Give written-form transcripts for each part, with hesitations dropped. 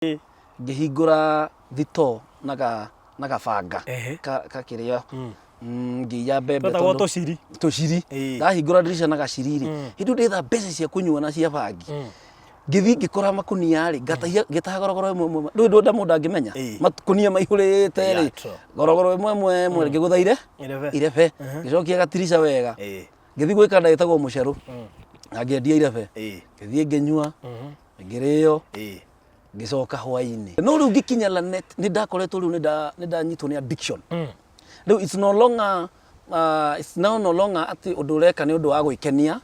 ngihingura thito naga banga kakiria ngiya mbembe tondo tuciri ndahingura dirisha na gaciriri hindu nditha mbeca cia kunyua na cia bangi ngithi ngikora makunia ri ngitaha gorogoro imwe ndu nda mundu angimenya makunia maihurite ri gorogoro imwe ngiguthaire irebe ngicokia gatirisha wega ngithi gwika ndagitagwo muceru ngiendia irebe ngithi nginyua ngirio ngicoka hwaini no riu ngikinya Lanet ni ndakoretwo riu ni ndanyitwo ni addiction riu it's no longer ati undu ureka ni undu wa gwikenia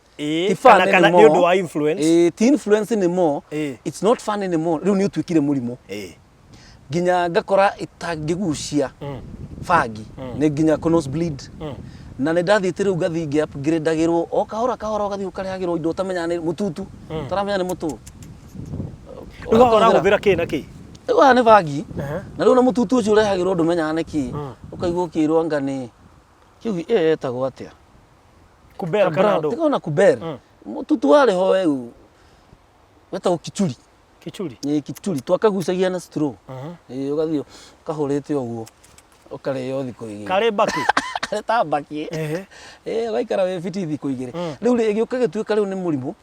kana ni undu wa influence ti influence anymore it's not fun anymore riu ni utwikire murimo nginya ngakora itangigucia bangi ni nginya nose bleed na ni ndathite riu ngathi ngi upgradeagirwo o kahora ugathi ukarehagirwo indo utamenya ni mututu taramenya ni mutu ugakora guthira ki na ki wa ni bangi na riu na mututu ucio urehagirwo ndumenya ni ki ukaigwo kirwo ngani kiu etagwo atia kubera kana ndo tikona kubera mututu wale ho weu wetagwo kichuri ni kichuri twakagucagia na straw ugathio kahurite oguo ukareyo thiko igiri kare baki ta baki waikara we fiti thiko igiri riu giuka gituika riu ni murimo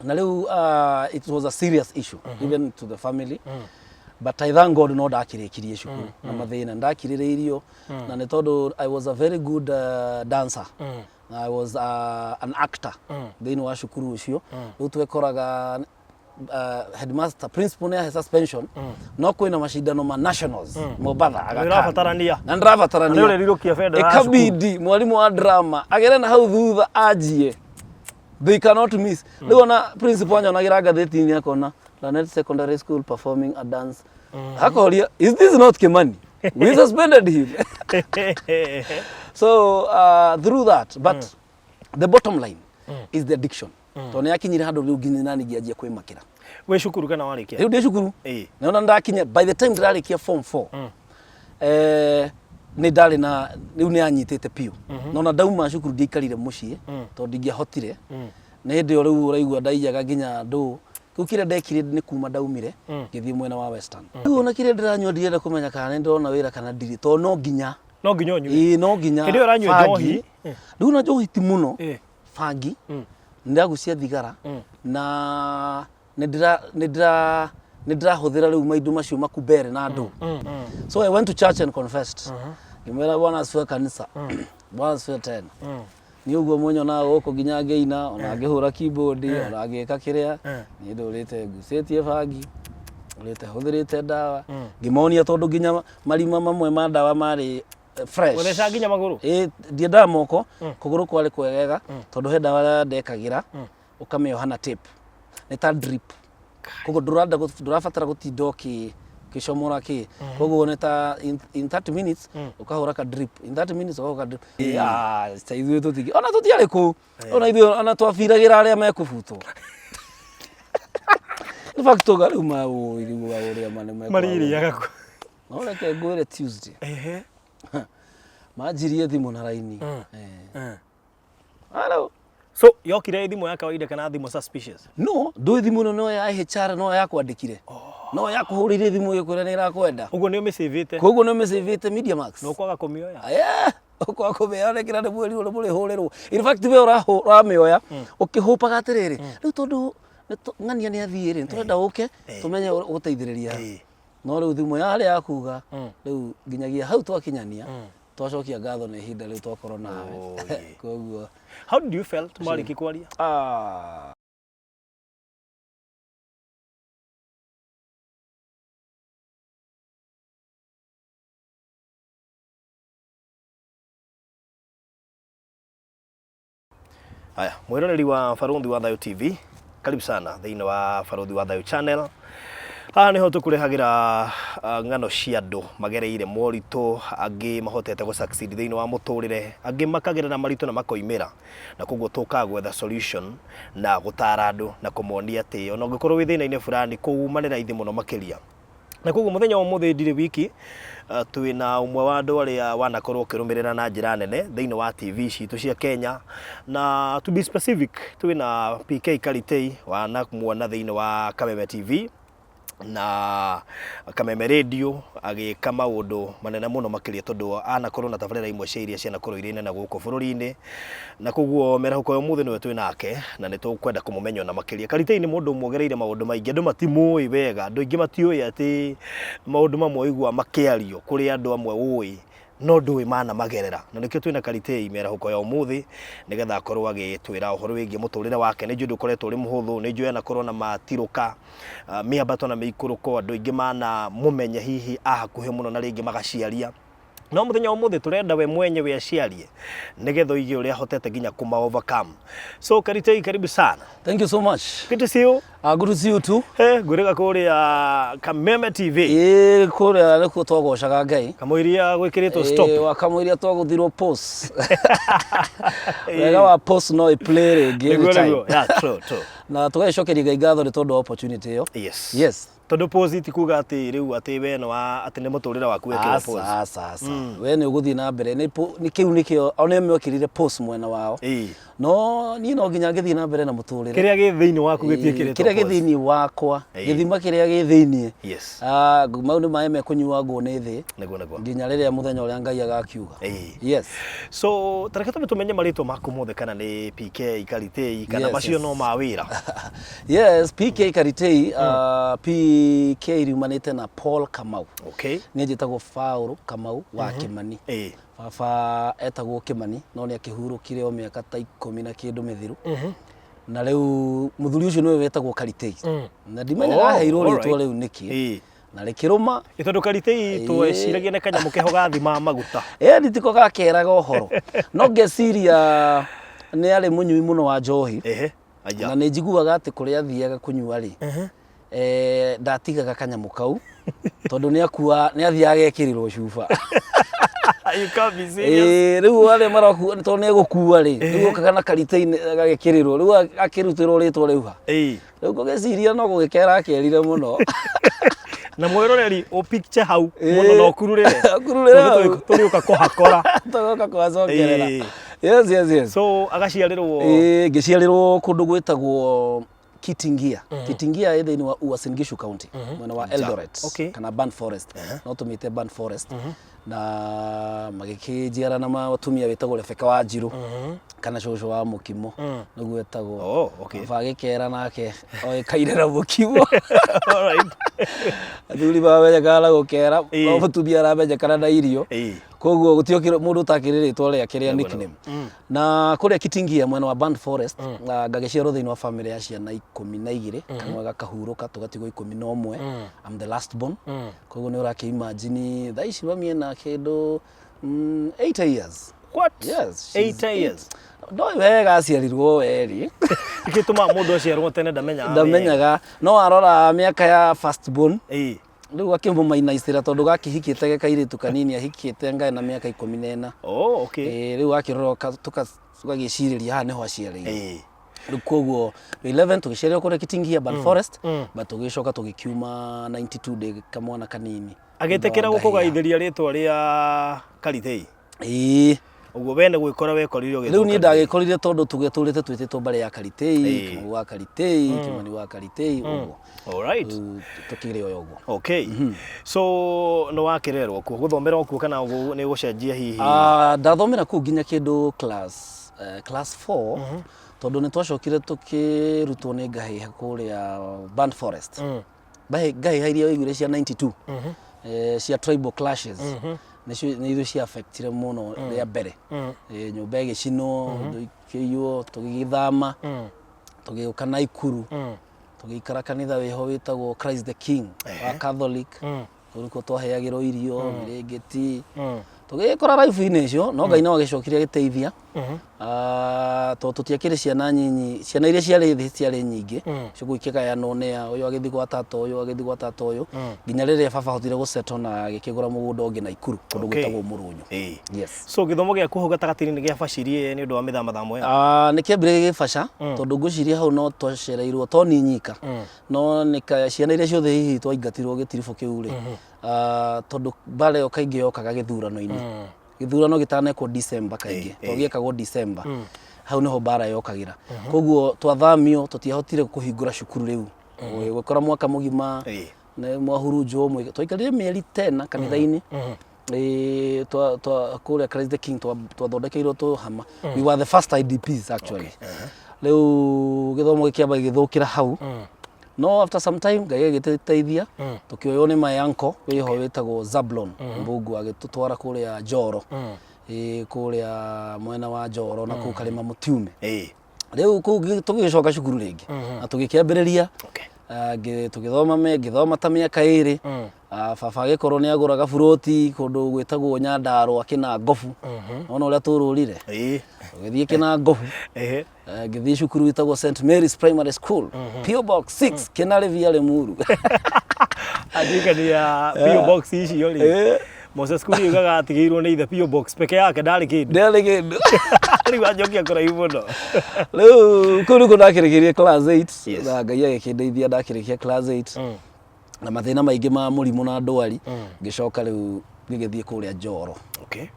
na riu it was a serious issue even to the family but I thank God no ndakirikirie cukuru na mathina ndakiririirio na ni tondu I was a very good dancer I was an actor thini wa cukuru ucio riu twekoraga headmaster principal ne suspension no kwina mashindano ma nationals Mombasa agakabatarania na ndabatarania riu rirukia fenda ikabidi mwalimu wa drama agere na hau thutha ajie they cannot miss riu na principal anyonagira ngatheti-ini akona Lanet Secondary School performing a dance hakoria is this not Kimani we suspended him so through that but the bottom line is the addiction to ne akinyira handu riu nginya nani ngianjia kwimakira we cukuru kana warikia riu ndi cukuru na ndakinya by the time ndarikia form 4 ni ndari na riu ni anyitite piu no ndauma cukuru ndiikarire mucii to ndingiahotire ni hindi o riu uraigua ndaiyaga nginya ndu kukire ndekire ni kuma ndaumire ngithii mwena wa Western riu na kire ndiranyua ndirenda kumenya kana ndona wira kana ndiri to no nginya onyu no nginya kire uranyua njohi riu na njohi ti muno bangi ndagucia thigara na nindira huthira riu maindu macio makubere na andu so I went to church and confessed ngimera bwana asifiwe kanisa bwana asifiwe tena ni uguo mwenyo na goko nginya ngeina ona ngihura keyboard ona ngika kiria ni ndurite ngucetie bangi urite huthirite ndawa ngimonia tondu nginya marima mamwe ma ndawa mari fresh ureca nginya maguru ndiendaga moko kuguru kwari kwegega tondu he ndawa ndekagira ukamioha na tape ni ta drip kogo ndurabatara gutinda kicomora ki kogo ne ta in 30 minutes ukahura ka drip in 30 minutes ukahura drip saithu tutigi ona tutiare ku ona ithu ona twafiragira aria mekubutwo in fact togaru mawo iriwa uria mane mariri yagako no reke ngwire Tuesday majirie thimu na raini hello so yokire thimu ya kawaida kana thimu suspicious no do thimu no ya HR no ya kwandikire no ya kuhurire thimu ikure ni irakwenda ugo ni umesavite kogo no umesavite Media Max no kwaga kumioya kwa kumioya rekira ni mweri ule muri hurerwo in fact we uramioya ukihupaga atiriri riu tondu ngania ni athire turenda uke tumenye guteithiriria no riu thimu ya ari akuga riu nginyagia hau twakinyania twacokia ngatho na ihinda riu twakorwo nawe koguo how did you felt mari kikwaria haya mwironeri wa Farundi wa Thayo TV karibu sana thiini wa Farundi wa Thayo channel niho tukurehagira ngano cia andu magereire morito angi mahotete go succeed thiini wa muturire angi makagira na marito na makoimira na koguo tuka gwetha solution na gutara andu na kumonia ati ona ngikorwo wi thina-ini fulani kuumanira ithi muno makiria na koguo muthenya wa muthi ndire wiki twina umwe wa andu aria wanakorwo kirumirira na njira nene thiini wa TV citu cia Kenya na to be specific twina PK KARITEI wana muona thiini wa KAMEME TV na Kameme radio agika maundu manene muno makiria tondu anakorwo na tabarĩra imwe cia iria cianakorwo irĩ nene gũkũ bũrũri-inĩ na koguo mĩrahuko ũmũthĩ nĩwe twĩ nake na nĩ tũkwenda kũmũmenya na makĩria. Karitei nĩ mũndũ mũgereire maũndũ maingĩ, andũ matimũĩ wega, andũ aingĩ matiũĩ atĩ maũndũ mamwe igua makĩario kũrĩ andũ amwe ũĩ no ndũĩ mana magerera, na nĩkĩo twĩna Karitei mĩrahuko ya ũmũthĩ nĩgetha akorwo agĩtwĩra ũhoro wĩgiĩ mũtũrĩre wake. Nĩ njũĩ ndũkoretwo ũrĩ mũhũthũ, nĩ njũĩ anakorwo na matirũka mĩambato na mĩikũrũko, andũ aingĩ mana mũmenye hihi hakuhĩ mũno na rĩngĩ magaciaria. No mũthenya ũmũthĩ tũrenda we mwenyewe aciarie nĩgetha oige ũrĩa hotete nginya kuma overcome. So Karitei, karibu sana. Thank you so much. Good to see you. Good to see you too. Ngũrĩga kũrĩa Kameme TV. Kũrĩa nĩkuo twagocaga Ngai. Kamũiria gwĩkĩrĩtwo stop. Wakamũiria twagũthirwo post. Wega wa post no play rĩngĩ. Yeah, true. Na tũgacokeria Ngai ngatho nĩ tondũ opportunity ĩyo. Yes. Tondu post kuga ati riu ati we no ati ne muturira waku wekira post asa we ne uguthi na mbere ni kiu nikio one mwekirire post mwena wao no ni no nginya ngithi na mbere na muturira kiria gi thiini waku gitiekire kiria gi thiini wakwa githima kiria gi thiini yes maundu mae mekunyua ngo ni thi nego nginya riria muthenya uria Ngai agakiuga yes. So tareke tumenye marito maku mothe kana ni PK Karitei kana macio no mawira. Yes, PK Karitei PK riumanite na Paul Kamau. Okay. Ni njitagwo Paul Kamau wa Kimani. Baba etagwo Kimani no ni akihurukire o miaka ta 10 na kindu mithiru. Na riu muthuri ucio niwe wetagwo Karitei. Na ndimenyaga heirwo ritwa riu niki. Na rikiruma itondu Karitei tweciragia ne kanyamu keho gathima maguta. Nditiko gakeraga ohoro. No ngeciria ni ari munyui muno wa njohi. Na nĩ njiguaga atĩ kũrĩa athiaga kũnyua rĩ ndatigaga kanyamu kau tondũ nĩ athiaga ekĩrĩrwo cuba. You can't be serious. Rĩu arĩa marakuua tondũ nĩ egũkuua rĩ rĩu okaga na Karitei agekĩrĩrwo rĩu akĩrutĩrwo rĩtwa rĩu ha rĩu ngĩciria no gũgĩkera akerire mũno na mwĩroreri o picture hau mũno no kururĩre tũrĩũka kũhakora tũgoka kũhacokerera. Yes. So agaciarĩrwo ngĩciarĩrwo kũndũ gwĩtagwo Kitingia. Kitingia ĩ thĩinĩ wa Uasin Gishu County mwena wa Eldoret kana Burn Forest no tũmĩte Burn Forest na magĩkĩnjiara na matumia wĩtagwo Rebeka wa Njiru kana cũcũ wa Mũkimo nĩguo wĩtagwo baba agĩkera nake oĩkaire Mũkimo. Alright. Athuri bamenyekaga gũkera no mũtumia aramenyekana na irio koguo gũtiokire mũndũ ũtakĩrĩrĩtwo rĩake rĩa nickname. Na kũrĩa Kitingia mwena wa Burn Forest ngagĩciarwo thĩinĩ wa family ya ciana 12 kamwe gakahurũka tũgatigwo 11. I'm the last born koguo nĩ ũrakĩimagine thaa ici bamie na kĩndũ 8 years. What? Yes. 8 years. Ndoi wega aciarirwo weri ikituma mũndũ aciarwo tene ndamenyaga no arora mĩaka ya first born rĩu akĩmũmainaicĩra tondũ gakĩhikĩte gekairĩtu kanini ahikĩte ngae na mĩaka 14. Rĩu akĩrora tũgagĩcirĩria haha nĩho aciarĩirwo. Rĩu koguo 11 tũgĩciarĩrwo kũrĩa Kitingia Burn Forest but tũgĩcoka tũgĩkiuma 92 ndĩ kamwana kanini agĩtĩkĩra gũkũgaithĩria rĩtwa rĩa Karitei. Uguo wene gwikora wekorire ũgĩthuka. Rĩu niĩ ndagĩkorire tondũ tũgĩtũrĩte twĩtĩtwo mbarĩ ya Karitei, Kamau wa Karitei, Kimani wa Karitei uguo. Alright. Tukire oyo uguo. Okay. So no wakĩrerwo kuo gũthomera okuo kana nĩ gũcenjia hihi? Ndathomera kũu nginya kĩndũ class 4 tondũ nĩ twacokire tũkĩrutwo nĩ ngahĩha kũrĩa Burn Forest. Ngahĩha iria waigire cia 92 cia tribal clashes. Nĩ irio cia affectire muno rĩa mbere nyũmba ĩgĩcinwo ikĩiywo tũgĩgĩthama tũgĩũka Naikuru tũgĩikara kanitha wĩho wĩtagwo Christ the King wa Catholic kũrĩkuo twaheagĩrwo irio mĩrĩngĩti tũgĩkora life-inĩ icio no Ngai no agĩcokire agĩteithia tondũ tũtiakĩrĩ ciana nyinyi ciana iria ciarĩ thĩ ciarĩ nyingĩ cio gũikĩgayanwo nĩ ũyũ agĩthiĩ gwa tata ũyũ agĩthiĩ gwa tata ũyũ nginya rĩrĩa baba hotire gũsettle na agĩkĩgũra mũgũnda ũngĩ Naikuru kũndũ gwĩtagwo Mũrũnyũ. Yes. So gĩthomo gĩaku hau gatagatĩ-inĩ nĩ gĩabacirie nĩ ũndũ wa mĩthamathamo ya nĩ kĩambĩrĩria gĩbaca tondũ ngũciria hau no twacereirwo to ni nyika no nĩ ciana iria ciothe hihi twaingatirwo gĩtiribũ kĩu rĩ tondũ mbara ĩyo kaingĩ yokaga gĩthurano-inĩ gĩthurano gĩtanekwo December kaingĩ tũgĩkagwo December hau niho mbara yokagĩra koguo twathamio tũtiahotire kũhingũra cukuru rĩu gwĩkora mwaka mũgima ne mwahurunjwo mwe twaikarire mieri 10 kanitha-ini kuria Christ the King twathondekeirwo tuhama. We were the first IDPs actually. Riu githomo gikiamba githukira hau. No after some time Ngai agiteithia tukioywo ni my uncle wiho witagwo Zablon Mbungu agitutwara kuria Njoro kuria mwena wa Njoro na ku Karima Mutiume. Riu tugicoka cukuru ringi na tugikiambiriria tugithoma ngithoma ta miaka 2 baba gikorwo ni aguraga buroti kundu gwitagwo Nyandarua kina Ngobu ona uria tururire tugithie kina Ngobu ngithie cukuru witagwo St Mary's Primary School PO Box 6 Kinare Via Limuru adika ni ya PO Box ici yori Moses kuri ugaga atigirwo ni the PO Box peke yake ndari kindu riu ajokia kuraihu muno riu kuri ndakirikirie class 8 na Ngai agikindeithia ndakirikia class 8 na mathina maingi ma murimu na ndwari ngicoka riu ngigithie kuria Njoro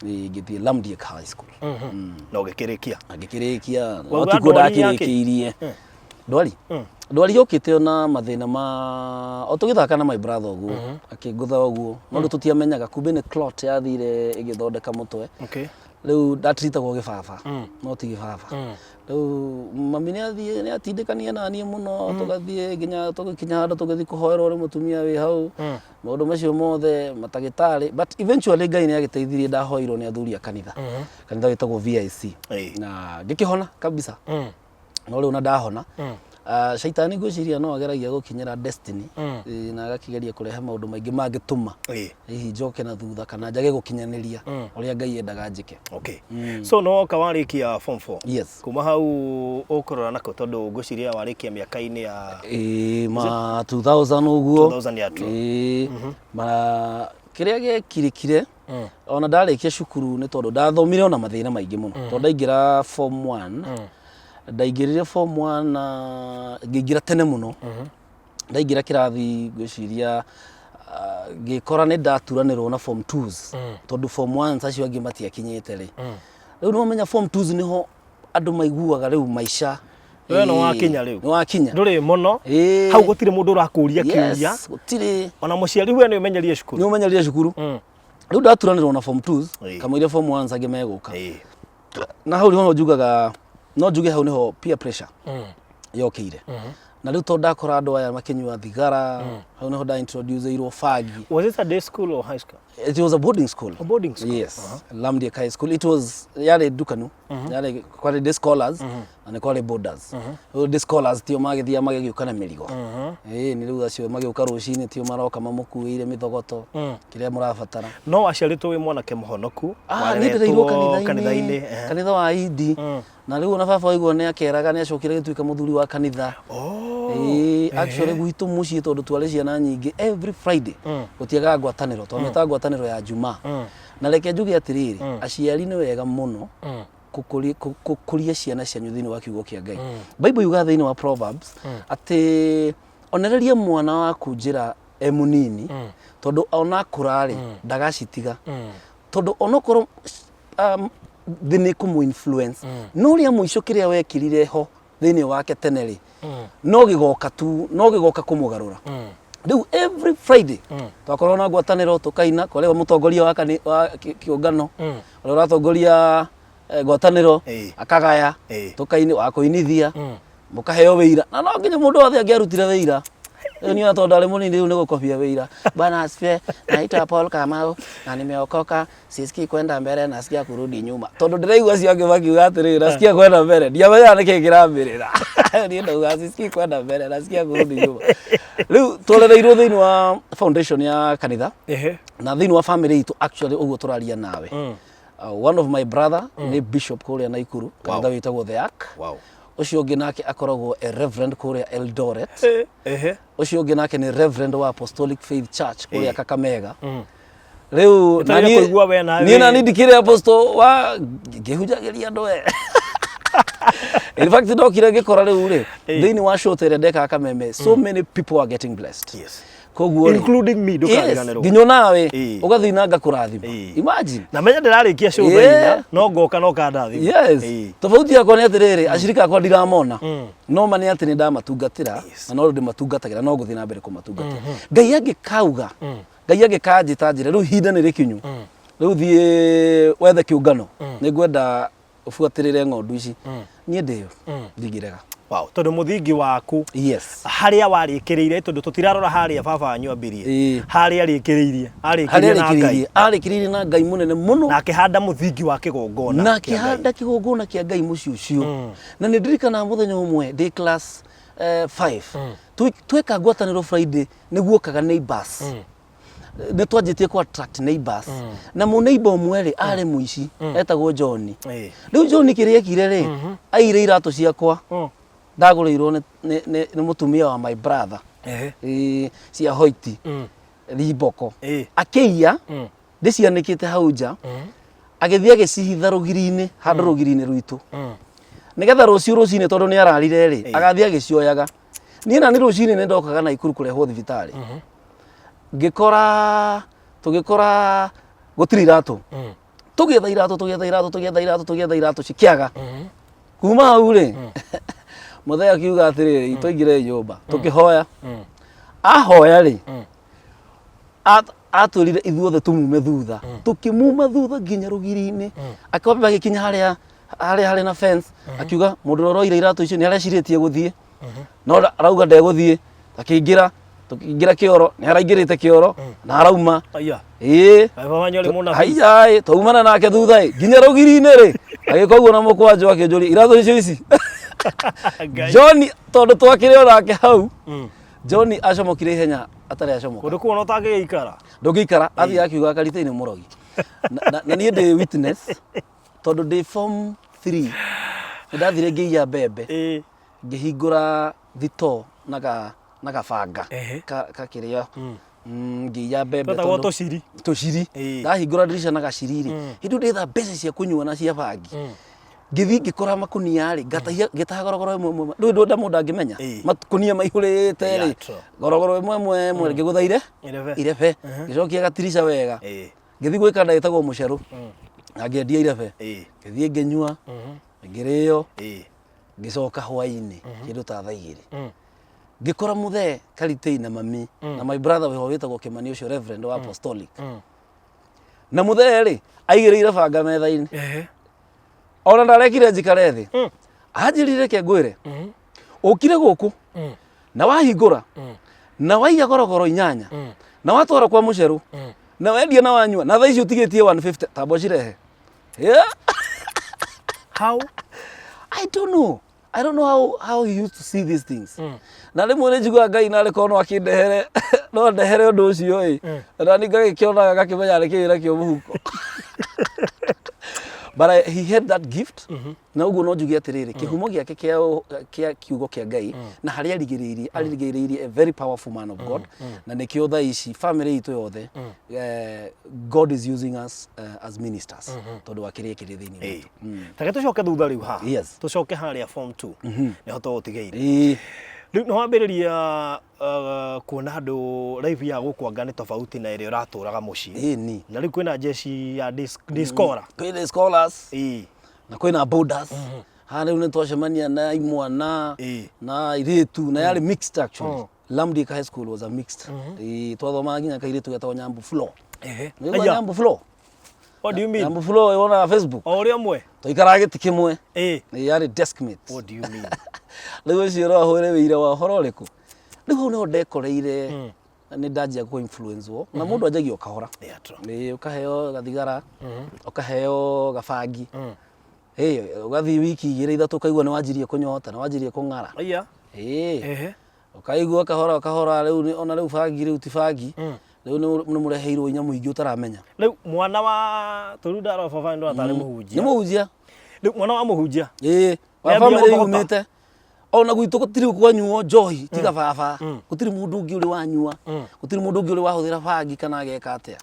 ngithie Lamdiek High School na ugikirikia no tiguo ndakirikiirie ndwari yokite ona mathina ma o tugithaka na my brother oguo akingutha oguo no tutiamenyaga kumbe ni clot yathire igithondeka mutwe riu ndatrĩtagwo gibaba no ti gibaba riu mami ni atindikania nani muno tugathie nginya tugikinya handu tugithi kuhoerwo ri mutumia wi hau maundu macio mothe matagitari but eventually Ngai ni agiteithirie ndahoirwo ni athuri a kanitha witagwo VIC na ngikihona kabisa no riu na ndahona shaitani gwiciria no ageragia gukinyira destiny na agakigeria kureha maundu maingi mangituma hihi njoke na thutha kana njage gukinyaniria uria Ngai endaga njike. So no kawarikia form 4 yes kuma hau ukorora nako tondu gwiciria warikia miaka-ini ya ma 2000 uguo 2000 yatu ma kiria gekirikire ona ndarikia cukuru ni tondu ndathomire ona mathina maingi muno tondu ndaingira form 1 ndaingirire form 1 na ngingira tene muno ndaingira kirathi gwiciria ngikora ni ndaturanirwo na form 2s tondu form 1 acio angi matiakinyite ri riu no menya form 2s niho andu maiguaga riu maisha we no wakinya riu no wakinya nduri muno hau gutire mundu urakuria kiuria gutire ona muciari we ni umenyerie cukuru riu ndaturanirwo na form 2s kamwire form 1 angi meguka na hau riho njugaga no njuge hau niho peer pressure yokire na riu to ndakora andu aya makinyua thigara hau niho nda introduce irwo fagi. Was it a day school or high school? It was a boarding school. Yes. Lamdiek High School. It was yale dukanu yale kwa day scholars and kwa boarders. Day scholars tio magithia magigiuka na mirigo ni riu acio magiuka rucini tio maroka mamukuire mithogoto kiria murabatara no waciaritwo wi mwanake muhonoku ni ndireirwo kanitha-ini kanitha wa Idi na riu na baba waiguo ni akeraga ni acokire gituika muthuri wa kanitha actually gwitu mucii tondu twari ciana nyingi every Friday gutiaga ngwataniro twameta ngwataniro ya Juma na reke njuge atiriri aciari ni wega muno kukuria ciana cianyu thiini wa kiugo kia Ngai. Bible yuga thiini wa Proverbs ati onereria mwana waku njira munini tondu ona kurari ndagacitiga tondu onokoro thini kumu influence no ria muico kiria wekirire ho thiini wake teneri no gigoka kumugarura riu every Friday twakorwo na ngwataniro tukaina kwa mutongoria wa kiungano ule uratongoria ngwataniro akagaya tukaini wa kuinithia mukaheo wira na no nginya mundu othe angiarutire wira ni atonda le munini riu ni gukobia wira bana asifiwe naitwa Paul Kamau na nimeokoka sisikii kwenda mbele na nasikia kurudi nyuma tondu ndiraigua cio angi makiuga atiri nasikia kwenda mbele ndiamenya niki ngirambirira ni ndauga sisikii kwenda mbele nasikia kurudi nyuma riu tolereirwo thiini wa foundation ya kanitha na thiini wa family itu actually uguo turaria nawe one of my brother ni bishop kuria Naikuru kanitha witagwo The Ark ucio ungi nake akoragwo a reverend kuria Eldoret ucio ungi nake ni reverend wa Apostolic Faith Church kuria Kakamega riu ni na ndikire apostle wa ngihujagiria ndoe in fact ndokire ngikora riu ri thiini wa show tere ndeka Kameme so many people are getting blessed koguo including me ndukariganirwo nginyo nawe ugathi na ngakurathima imagine na menya ndirarikia show thaina no ngoka no kandathima yes tofauti yako ni atiriri ashirika akwa ndiramona no mani ati ni ndamatungatira na no ndi matungatagira no guthi na mbere kumatungatira ngai angikauga ngai angikanjita njire riu hinda ni rikinyu riu thie wethe kiungano ni ngwenda ufuatirire ng'ondu ici nie ndio ndigirega wow tondu muthingi waku yes haria warikiriire tondu tutirarora haria baba wanyu ambirie haria arikiriirie arikiriirie na ngai munene muno na akihanda muthingi wa kigongona na akihanda kigongona kia ngai muci ucio na ni ndirikana muthenya umwe day class 5 tweka ngwataniro Friday niguo kaga neighbors ne twajitie ku attract neighbors na mu neighbor umwe ari muici etagwo John riu John kiria kire ri aire irato ciakwa ndagurirwo ni mutumia wa my brother cia hoiti riboko akiia ndicianikite hau nja agithia agicihitha rugiri-ini handu rugiri-ini rwitu nigetha rucio rucini tondu ni ararire ri agathia agicioyaga nie na ni rucini ni ndokaga na ikuru kurehwo thibitari tugikora gutiri iratu tugetha iratu cikiaga kuma hau ri muthee akiuga atiriri itoingire nyumba tukihoya ahoya ri atwirire ithuothe tumume thutha tukimuma thutha nginya rugiri-ini akwamba gikinya haria na fence akiuga mundu roroire iratu icio ni areciretie guthie no arauga ndeguthie akiingira tukiingira kioro ni araingirite kioro na arauma baba wanyu ari muna aiya twaumana nake thutha nginya rugiri-ini ri agikoguo na mukwanju akinjuri iratu icio ici John tondu twakire onake hau John acomokire ihenya atari acomoka kundu kuona utagiikara ndungikara athi akiuga Karitei ni murogi na nie ndi witness tondu ndi form 3 ndathire ngiya bebe ngihingura thito na gabanga kakiria ngiya bebe tondu tuciri ndahingura dirisha na gaciriri hindu nditha mbeca cia kunyua na cia bangi ngithi ngikora makunia ri ngitaha gorogoro imwe ndu ndamundu angimenya makunia maihurite ri gorogoro imwe ngiguthaire irebe ngicokia gatirisha wega ngithi gwika ndagitagwo muceru na ngiendia irebe ngithie nginyua ngirio ngicoka hwaini kindu ta thaa 2 ngikora muthee Karitei na mami na my brother we witagwo Kimani ucio reverend wa apostolic na muthee ri aigireire banga metha-ini ona ndarekire njikare thi anjirire ke ngwire ukire guku na wahingura na waiya gorogoro 8 na watwara kwa muceru na wendia na wanyua na thaa icio utigitie 150 tambo cirehe how I don't know how he used to see these things na rimwe ni njigua ngai na rikono akindehere no ndehere undu ucio na ni ngagikiona gakimenya ari kiwira kio muhuko but he had that gift na uguo no njugi atiriri kihumo giake kia kiugo kia ngai na hari arigiriirie a very powerful man of God na nikio thaa ici family itu yothe God is using us as ministers tondu wakirie kiri thiini take tucoke thutha riu ha yes tucoke haria form 2 ni hoto utigeire riu no wambiriria kuona andu life ya gukwanga ni tofauti na iria uraturaga mucii na riu kwina jeshi ya discola kwina scholars na kwina borders ha riu ni twacemania na imwana na iritu na yari mixed actually Lamdi High School was a mixed twathoma nginya kairitu getwa Nyambu Floor Nyambu Floor. What do you mean? Nyambu Floor on Facebook ori amwe toikara giti kimwe yari deskmates. What do you mean? Riu ciro ahore wira wa horo riku riu no ndekoreire ni ndajia ku influence wo na mundu ajagio kahora ni ukaheo gathigara ukaheo gabangi ugathi wiki igire ithatu kaigua ni wanjirie kunyota na wanjirie kung'ara ukaigua kahora riu ona riu bangi riu ti bangi riu ni mureheirwo inyamu ingi utaramenya riu mwana wa turuda ro baba ndo atari muhunjia ni muhunjia riu mwana wa muhunjia wa family yumite ona gwitu gutiri kwanyuo njohi tiga baba gutiri mundu ungi uri wanyua gutiri mundu ungi uri wahuthira bangi kana ageka atia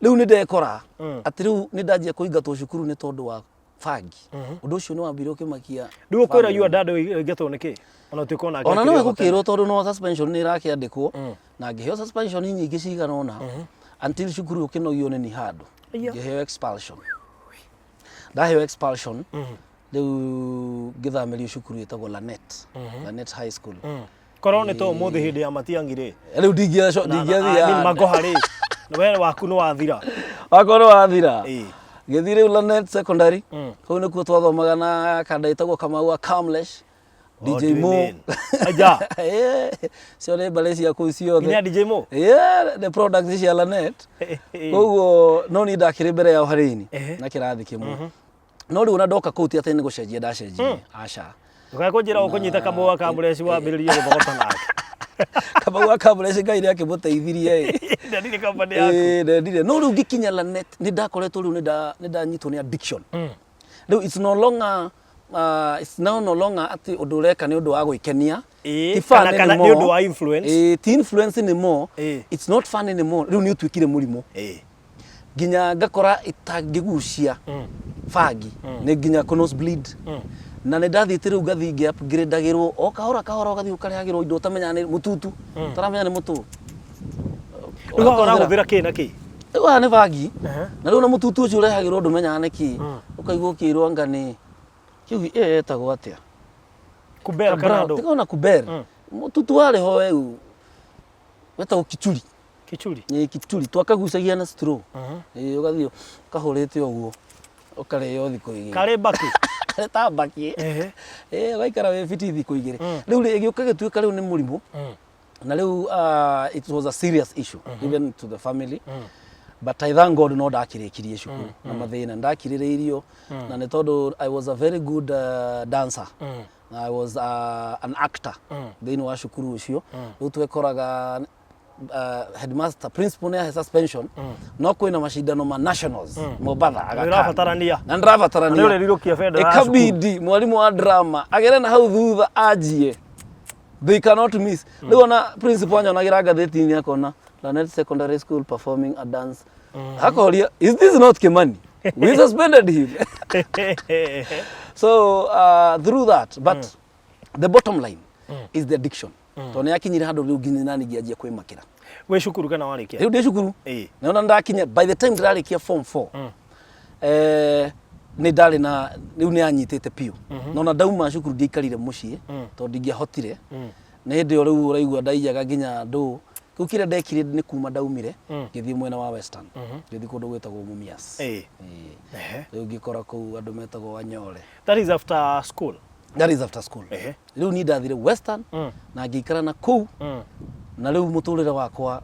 riu ni ndekora ati riu ni ndajia kuingatwo cukuru ni tondu wa fagi undu ucio ni wambire ukimakia ndu kwira you dad geto niki ona tukona ake ona no gukirwo tondu no suspension ni irakiandikwo na ngiheo suspension nyingi cigana ona until cukuru ukinogio ni handu ngiheo expulsion ndaheo expulsion riu ngithamirio cukuru itagwo Lanet High School korone to muthi hindi ya matiangire riu ndingia magohari we waku no wathira wakoro wathira ngithire Lanet Secondary kau ni kuo twathomaga na kanda itagwo Kamau Kamlesh DJ Mo aja so le Malaysia ku ciothe ni DJ Mo the products cia Lanet koguo no ni ndakire mbere ya harini na kirathi kimwe no riu na ndoka kuu ti ati ni gucenjia ndacenjia aca ugakunjira ukunyita Kamau Kamlesh wambiririe guthogota nake Kamau Kamlesh ngai ni akimuteithirie ndiri company yaku ndire no riu ngikinya Lanet ni ndakoretwo riu ni ndanyitwo ni addiction riu it's no longer ati undu ureka ni undu wa gwikenia kana ni undu wa influence ti influence ni more it's not fun anymore riu ni utwikire murimo ginya ngakora itangigucia fagi ni ginya nose bleed na ni ndathite riu ngathi ngi upgradeagirwo o kahora ugathi ukarehagirwo indo utamenya ni mututu taramenya ni mutu ugakora guthira ki na ki wa ni fagi na riu na mututu ucio urehagirwo ndumenya ni ki ukaigwo ukirwo ngani kiu etagwo atia kubera kanado tikona kubera mututu wale ho weu wetagwo kichuri twakagucagia na straw ugathio kahurite uguo ukareyo thiko igiri kare baki ta baki waikara we fiti thiko igiri riu giuka gituika riu ni murimo na riu it was a serious issue even to the family but I thank God no ndakirikirie cukuru na mathina ndakirireirio na ni tondu I was a very good dancer I was an actor thini wa cukuru ucio riu twekoraga headmaster principal ne suspension no kwina mashindano ma nationals Mombasa agarabatarania na ndirabatarania ni rirukia fedha ikabidi mwalimu wa drama agere na hau thutha ajie they cannot miss riu na principal anyonagira ngatheti-ini akona Lanet Secondary School performing a dance hakoria is this not Kimani we suspended him so through that but the bottom line is the addiction to ne akinyira handu riu nginya nani ngianjia kwimakira we cukuru kana warikia riu ndi cukuru na ona ndakinya by the time ndarikia form 4 ni ndari na riu ni anyitite piu na ona ndauma cukuru ndiikarire mucii to ndingiahotire na hindi o riu uraigua ndaiyaga nginya ndu kiu kire ndekire ni kuma ndaumire ngithii mwena wa Western ngithii kundu gwetagwo Mumias riu ngikora kuu andu metagwo Wanyore that is after school riu ni ndathire Western na ngikara na kuu na riu muturire wakwa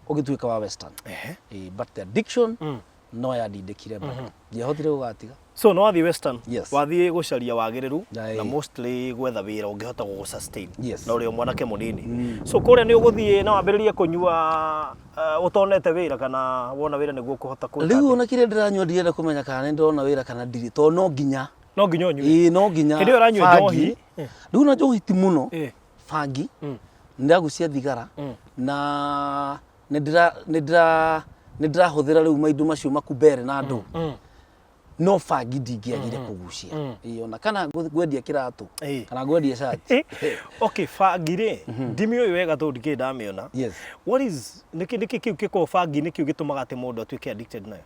ugituika wa Western but the addiction no yandindikire bado ndiahotire gugatiga so no wathi Western yes. wathi gucaria wagiriru na mostly gwetha wira ungihota gu sustain na uri mwanake munini so kore ni uguthie na wambiririe kunyua utonete wira kana wona wira niguo kuhota kuta riu ona kire ndiranyua ndienda kumenya kana ni ndona wira kana ndiri to no nginya onyu no nginya kidi uranyua njohi riu na njohi ti muno fagi ndagucia thigara na nindirahuthira riu maindu macio makubere na andu no fagi ndingiagire kugucia ona kana ngwendia kiratu kana ngwendia shati okay fagi ri ndimi uyu wega to ndike ndamiona yes what is niki kiu kiko fagi niki gitumaga ati mundu atuike addicted nayo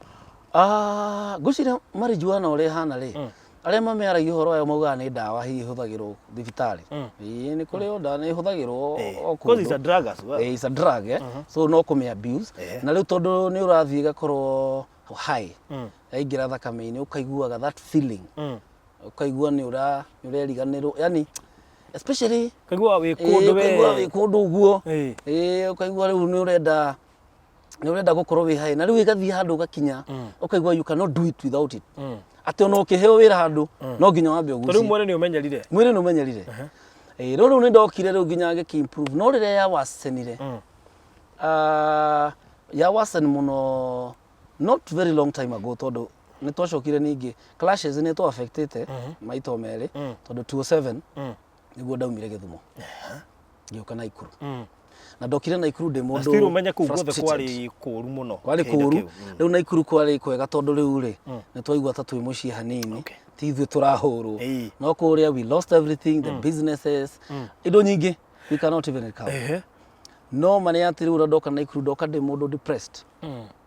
gucira marijuana ore hana ri aria mamearagia uhoro ayo maugaga ni ndawa hihi huthagirwo thibitari ni kuri o ndawa ni huthagirwo because it's a drug as well it's a drug so no kume abuse na riu tondu ni urathie gakorwo high aingira thakame-ini ukaiguaga that feeling ukaigua ni ureriganirwo yani especially ukaigua wi kundu uguo ukaigua riu ni urenda gukorwo wi high na riu igathie handu gakinya ukaigua you cannot do it without it ati ono ukiheo wira handu no nginya wambe ugucie riu mwene ni umenyerire riu ni ndokire riu nginya ngiki improve no rire ya wasenire ya wasen muno not very long time ago tondu ni twacokire ningi clashes ni to affected maito meri tondu 207 niguo ndaumire Githumo ngioka na Ikuru na ndokire Naikuru ndi mundu still umenye ku guothe kwari kuru muno kwari kuru riu Naikuru kwari kwega tondu riu ri ni twaigua ta twi mucii hanini ti ithuĩ turahurwo no kuria we lost everything, the businesses indo nyingi we cannot even recover. No mane ati riu ndoka Naikuru ndoka ndi mundu depressed,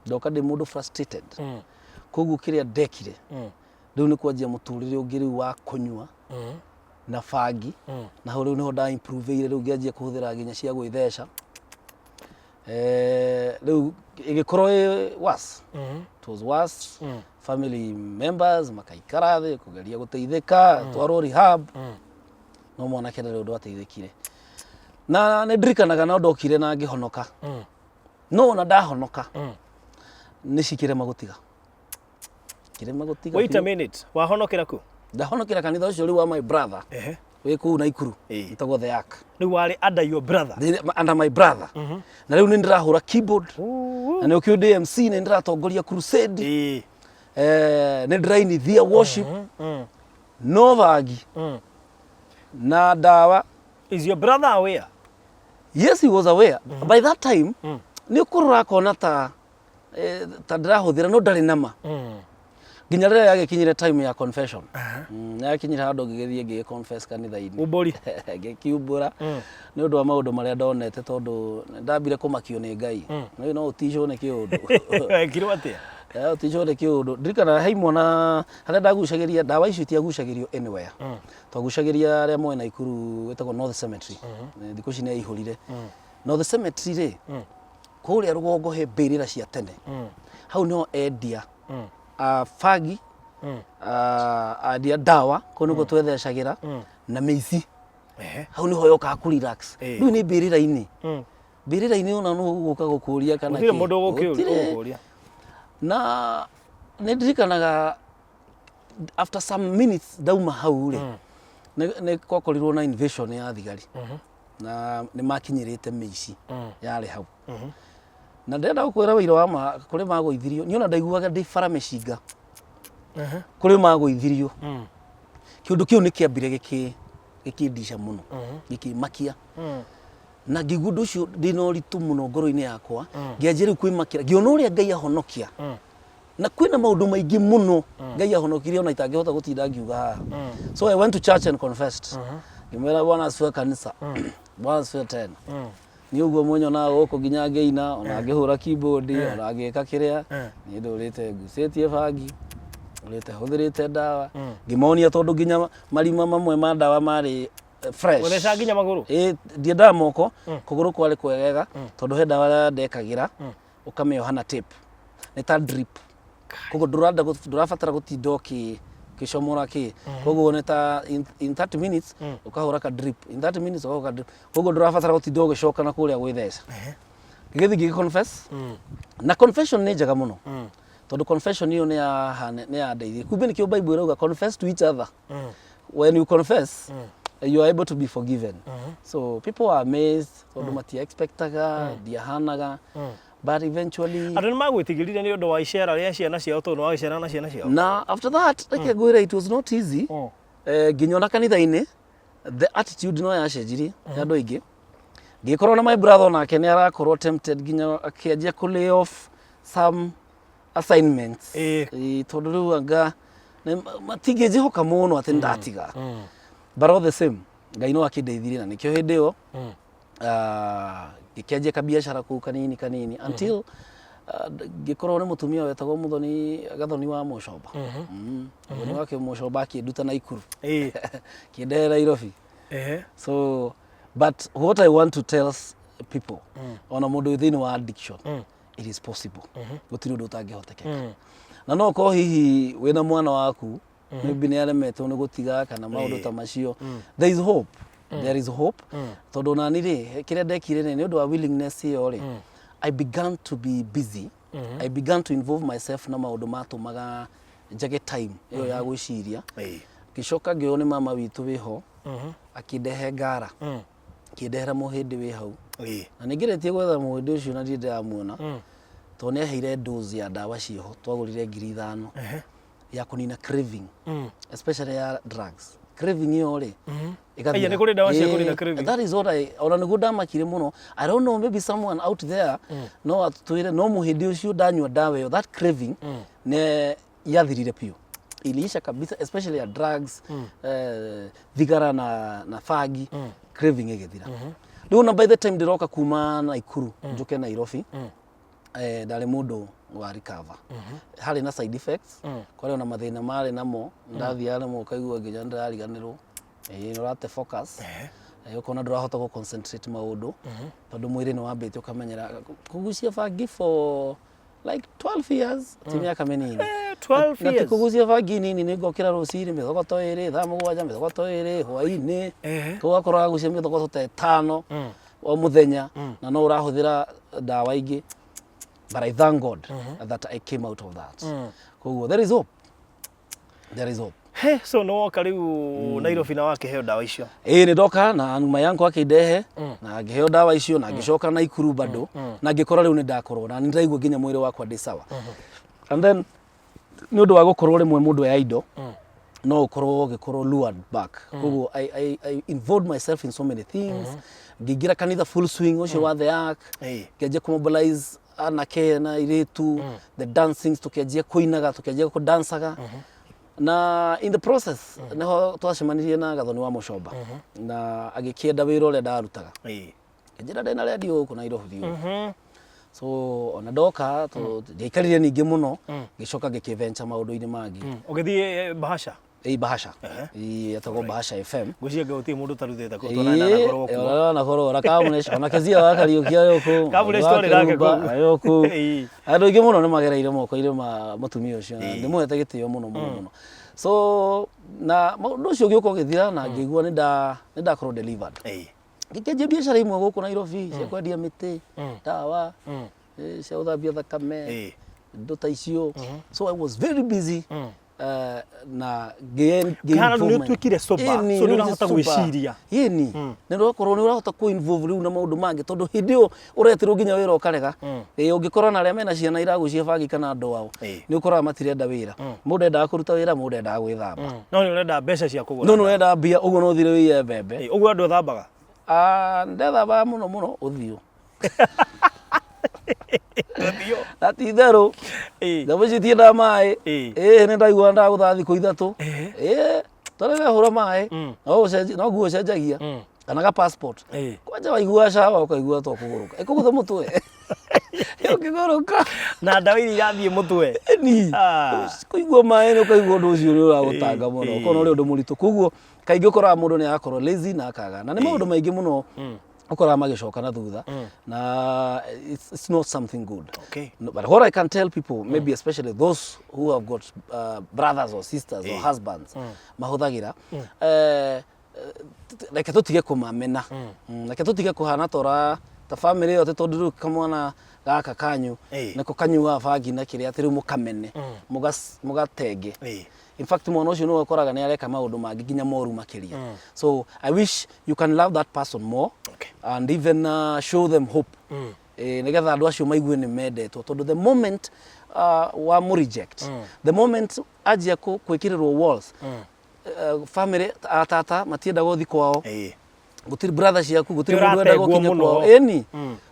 ndoka ndi mundu frustrated, koguo kiria ndekire riu ni kwanjia muturire ungi riu wa kunyua na bangi na ho riu niho nda improve ire riu ngianjia kuhuthira nginya cia gwithesha riu igikorwo worse, it was worse. Family members makaikara thi kugeria guteithika twarwo rehab no mwana kenda riu ndwateithikire na ne ndirikanaga na ndokire na ngihonoka no na ndahonoka ni cikire magutiga wait a minute wahonokera ku ndahonokera kanitha ucio riu wa my brother we ku Naikuru itagwo the Ark riu wari under your brother under my brother na riu ni ndirahura keyboard na ni ukio DMC ni ndiratongoria crusade ni ndirainithia worship no bagi na dawa. Is your brother aware? Yes, he was aware. By that time ni ukurura kona ta ndirahuthira no ndari nama nginya rĩrĩa yagikinyire time ya confession yakinyire handu ngigithie ngi confess kanitha-ini ubori ngikiumbura ni undu wa maundu maria ndonete tondu ndambire kumakio ni Ngai no uticwo ni kiundu kirwo atia uticwo ni kiundu ndirikana hai mwana haria ndagucagiria dawa icio tiagucagirio anywhere twagucagiria aria moe Naikuru wetagwo North Cemetery thiku ici ni ihurire North Cemetery ri kuria rugongo he mbirira cia tene hau no endia fagi adia dawa kono go twetheshagira na meici hau niho yoka ku relax riu ni mbirira-ini mbirira-ini ona no guka gukuria kana ki mundu gukuria na ni ndirikanaga after some minutes dauma hau ri ni kokorirwo na invasion ya thigari na ni makinyirite meici yari hau na ndenda gukwira wira wa ma kuri magoithirio ni ona ndaiguaga ndi bara mecinga kuri magoithirio kiundu kiu ni kiambire gikindisha muno gikimakia na ngigundo ucio ndina uritu muno ngoro-ini yakwa ngianjire kwimakira ngiona uria Ngai ahonokia na kwina maundu maingi muno Ngai ahonokirie ona itangihota gutinda ngiuga haha. So I went to church and confessed ngimera Bwana asifiwe kanisa Bwana asifiwe tena ni uguo mwenyo na goko nginya ngeina ona ngihura keyboard ona ngika kiria ni ndurite ngucetie bangi urite huthirite dawa ngimonia tondu nginya marima mamwe ma dawa mari fresh utheca nginya maguru ndiendaga moko kuguru kwari kwegega tondu he dawa ndekagira ukamiohana tape ni ta drip kogo ndurabatara gutinda kishomora ki kogo neta in 30 minutes ukahura ka drip in 30 minutes ukahura drip kogo ndurabatara gutinda ugicoka na kuria gwithesa ngithi confess na confession ni njega muno tondu confession hiyo ni ya ndeithia kumbe nikio Bible irauga confess to each other when you confess you are able to be forgiven so people are amazed tondu matia expectaga diahanaga but eventually andu nimagwitigirire ni undu wa icera ria ciana ciao tondu wa icera na ciana ciao na after that like gwira it was not easy nginyona kanitha-ini the attitude no yacenjirie andu aingi ngikorwo na my brother onake ni arakorwo tempted nginya akianjia ku lay off some assignments tondu riu anga matingijihoka muno ati ndatiga but all the same Ngai no akindeithirie na nikio hindi iyo gikianjia kabiashara kuu kanini until gikorwo ni mutumia wetagwo Gathoni wa Mucoba ni wake Mucoba akinduta Naikuru kindehera Nairobi so but what I want to tell people ona mundu withini wa addiction it is possible gutiri undu utangihotekeka na no ko hihi wina mwana waku maybe ni aremetwo ni gutiga kana maundu ta macio there is hope there is hope tondu nani ri kiria ndekire ni undu wa willingness iyo ri I began to be busy I began to involve myself na maundu matumaga njage time iyo ya gwiciria gicoka ngione mama witu wiho akindehe ngara kindehera muhindi wi hau na ningiretie gwetha muhindi ucio na ndiramuona to ne heire dose ya dawa ciho twagurire 5,000 ya kunina craving especially ya drugs craving iyo ri aya ni kuri dawa cia kuri na craving. That is what ona niguo ndamakire muno. I don't know, maybe someone out there no atutwire no muhindi ucio ndanyua dawa yo, that craving ne yathirire pio, iliisha kabisa, especially ya drugs, thigara na fagi, craving igethira. Riu na by the time ndiroka kuma Naikuru njuke Nairobi, ndari mundu wa recover. Hari na side effects, kwari na mathina mari namo, ndathia namo kaigua nginya ndirariganirwo, nurate focus, ukona ndurahota go concentrate maundu, tondu mwiri ni wambite ukamenyera kugucia fagi for like 12 years, timiaka minini. 12 years. Na kugucia fagi nini ni ngokira ruciri mithogoto iri, thaa mugwanja mithogoto iri, hwaini, tugakora gucia mithogoto ta 5 o muthenya, na no urahuthira dawa ingi. But I thank God that I came out of that. Koguo there is hope. There is hope. He, so no kariu Nairobi na wakiheo dawa icio. Ni ndoka na numa yangu akidehe na ngiheo dawa icio na ngicoka Naikuru bado na ngikora riu ni ndakorwo na niraigua nginya mwiri wakwa ndi sawa. And then ni undu wa gukorwo rimwe mundu ya ido no ukorwo lured back. Koguo I involved myself in so many things. Ngigira kanitha full swing ucio wa the ark. Ngeje kumobilize anake na iritu, the dancings, tukianjia kuinaga, tukianjia kudansaga. Na in the process neho twacemanirie na gathoni wa Mucoba na agikienda wira uria ndarutaga. Njira ndena radio ku Nairobi. So ona ndoka ndikarire ningi muno, ngicoka ngikiventure maundu-ini mangi. Ugithie Bahasha? Bahasha. Yatago Bahasha FM. Gucia gauti mundu taruthete ko tona na nakoro ko. Na koro ra kamunesh ona kezia wakariukia yoko. Kamunesh story rake ko. Yoko. Andu ingi muno ni magereire moko-ini ma mutumia ucio. Ndimuhete gitio muno. So na mundu ucio giuko githira na ngigua ni ndakorwo delivered. Ngikeje biashara imwe guku Nairobi cia kwendia miti, dawa, cia uthambia thakame, nduta icio. So I was very busy. Na kana ni twikire soba, so ni urahota gwiciria. Ni ndokorwo ni urahota ku involve riu na maundu mangi tondu hindio uretirwo nginya wira ukarega. Ungikora na aria mena ciana iragucia fagi kana andu wao, ni ukora matirenda wira. Mundu endaga kuruta wira, mundu endaga gwithamba. No ni urenda mbeca cia kugura. No urenda mbia, uguo no thire wiye mbembe. Uguo andu thambaga. Ndethamba muno uthio. Ati theru ndabucitie nda mai ni ndaigua ndagutha thiku ithatu tarebe hura mai no guo cenjagia kana ga passport kwanja waigua shawa ukaigua to kuguruka ikugutha mutwe ukiguruka na ndawa iri yathie mutwe ni kuigua mai no ukaigua undu ucio ni uragutanga muno kono uri undu muritu koguo kaingi ukora mundu ni akorwo lazy na akaga na ni maundu maingi muno ukora magicoka na thutha na it's not something good. No, but what I can tell people, maybe especially those who have got brothers or sisters or husbands mahuthagira like tutige kumamena like tutige kuhana tora ta family yote tondu kamwana gaka kanyu nako kanyua fagi na kiria ati mukamene mugatege. In fact mwana ucio no akoraga ni areka maundu mangi nginya moru makiria. So I wish you can love that person more and even show them hope. Nigetha andu acio maigue ni mendetwo tondu the moment wa mu reject, the moment ajia kwikirirwo walls, family atata matienda gothi kwao, gutiri brother ciaku gutiri mundu wenda gukinya kwao ni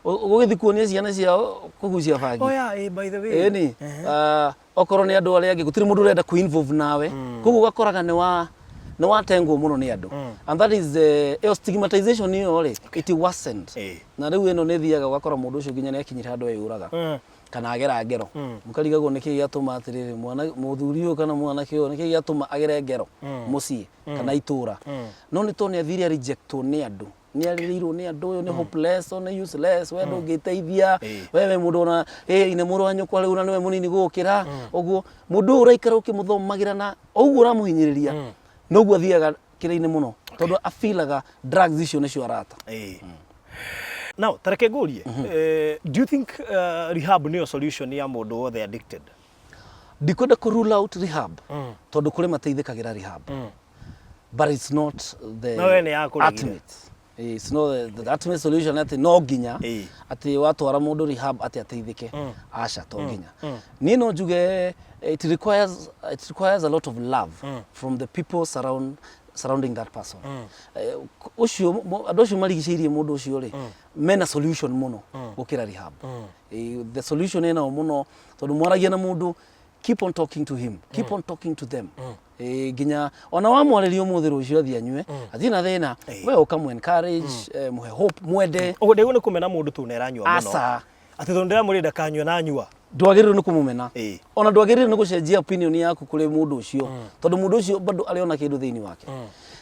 ugithi kuonia ciana ciao kugucia fagi. By the way okorwo ni andu aria angi gutiri mundu urenda ku involve nawe, koguo gakoraga ni watengwo muno ni andu, and that is stigmatization iyo ri it worsened. Na riu eno ni thiaga gakora mundu ucio nginya ni akinyira andu ayuraga kana agera ngero mukarigagwo niki giatuma atiriri mwana muthuri uyu kana mwana kio niki giatuma agere ngero mucii kana itura, no ni to ni athiri rejectwo ni andu ni arirwo ni andu uyu ni hopeless or ni useless, we ndungiteithia, wewe mundu ona ine muru wanyu kwa riu na niwe munini gukira uguo mundu uraikara ukimuthomagira na uguo uramuhinyiriria noguo thiaga kira-ini muno tondu afilaga drugs icio nicio arata. Now tareke ngurie, do you think rehab ni solution ya mundu wothe addicted? Ndikwenda ku rule out rehab tondu kuri mateithikagira rehab, but it's not the ultimate. It's not the ultimate solution ati no ginya ati watwara mundu rehab ati ateithike, acha to ginya. Ni no njuge it requires a lot of love from the people surrounding that person. Ucio adocio marigiceirie mundu ucio ri mena solution muno gukira rehab. The solution ena muno tondu mwaragia na mundu, keep on talking to him, keep on talking to them. Ginya ona wa mwaririo muthiru ucio athia nywe athina thina we ukamu encourage muhe hope mwende ugo ndego ni kumena mundu tu neranywa muno asa ati thondera murida kanywa na nyua ndwagirire ni kumumena ona ndwagirire ni gucenjia opinion yaku kuri mundu ucio tondu mundu ucio bado aliona kindu thiini wake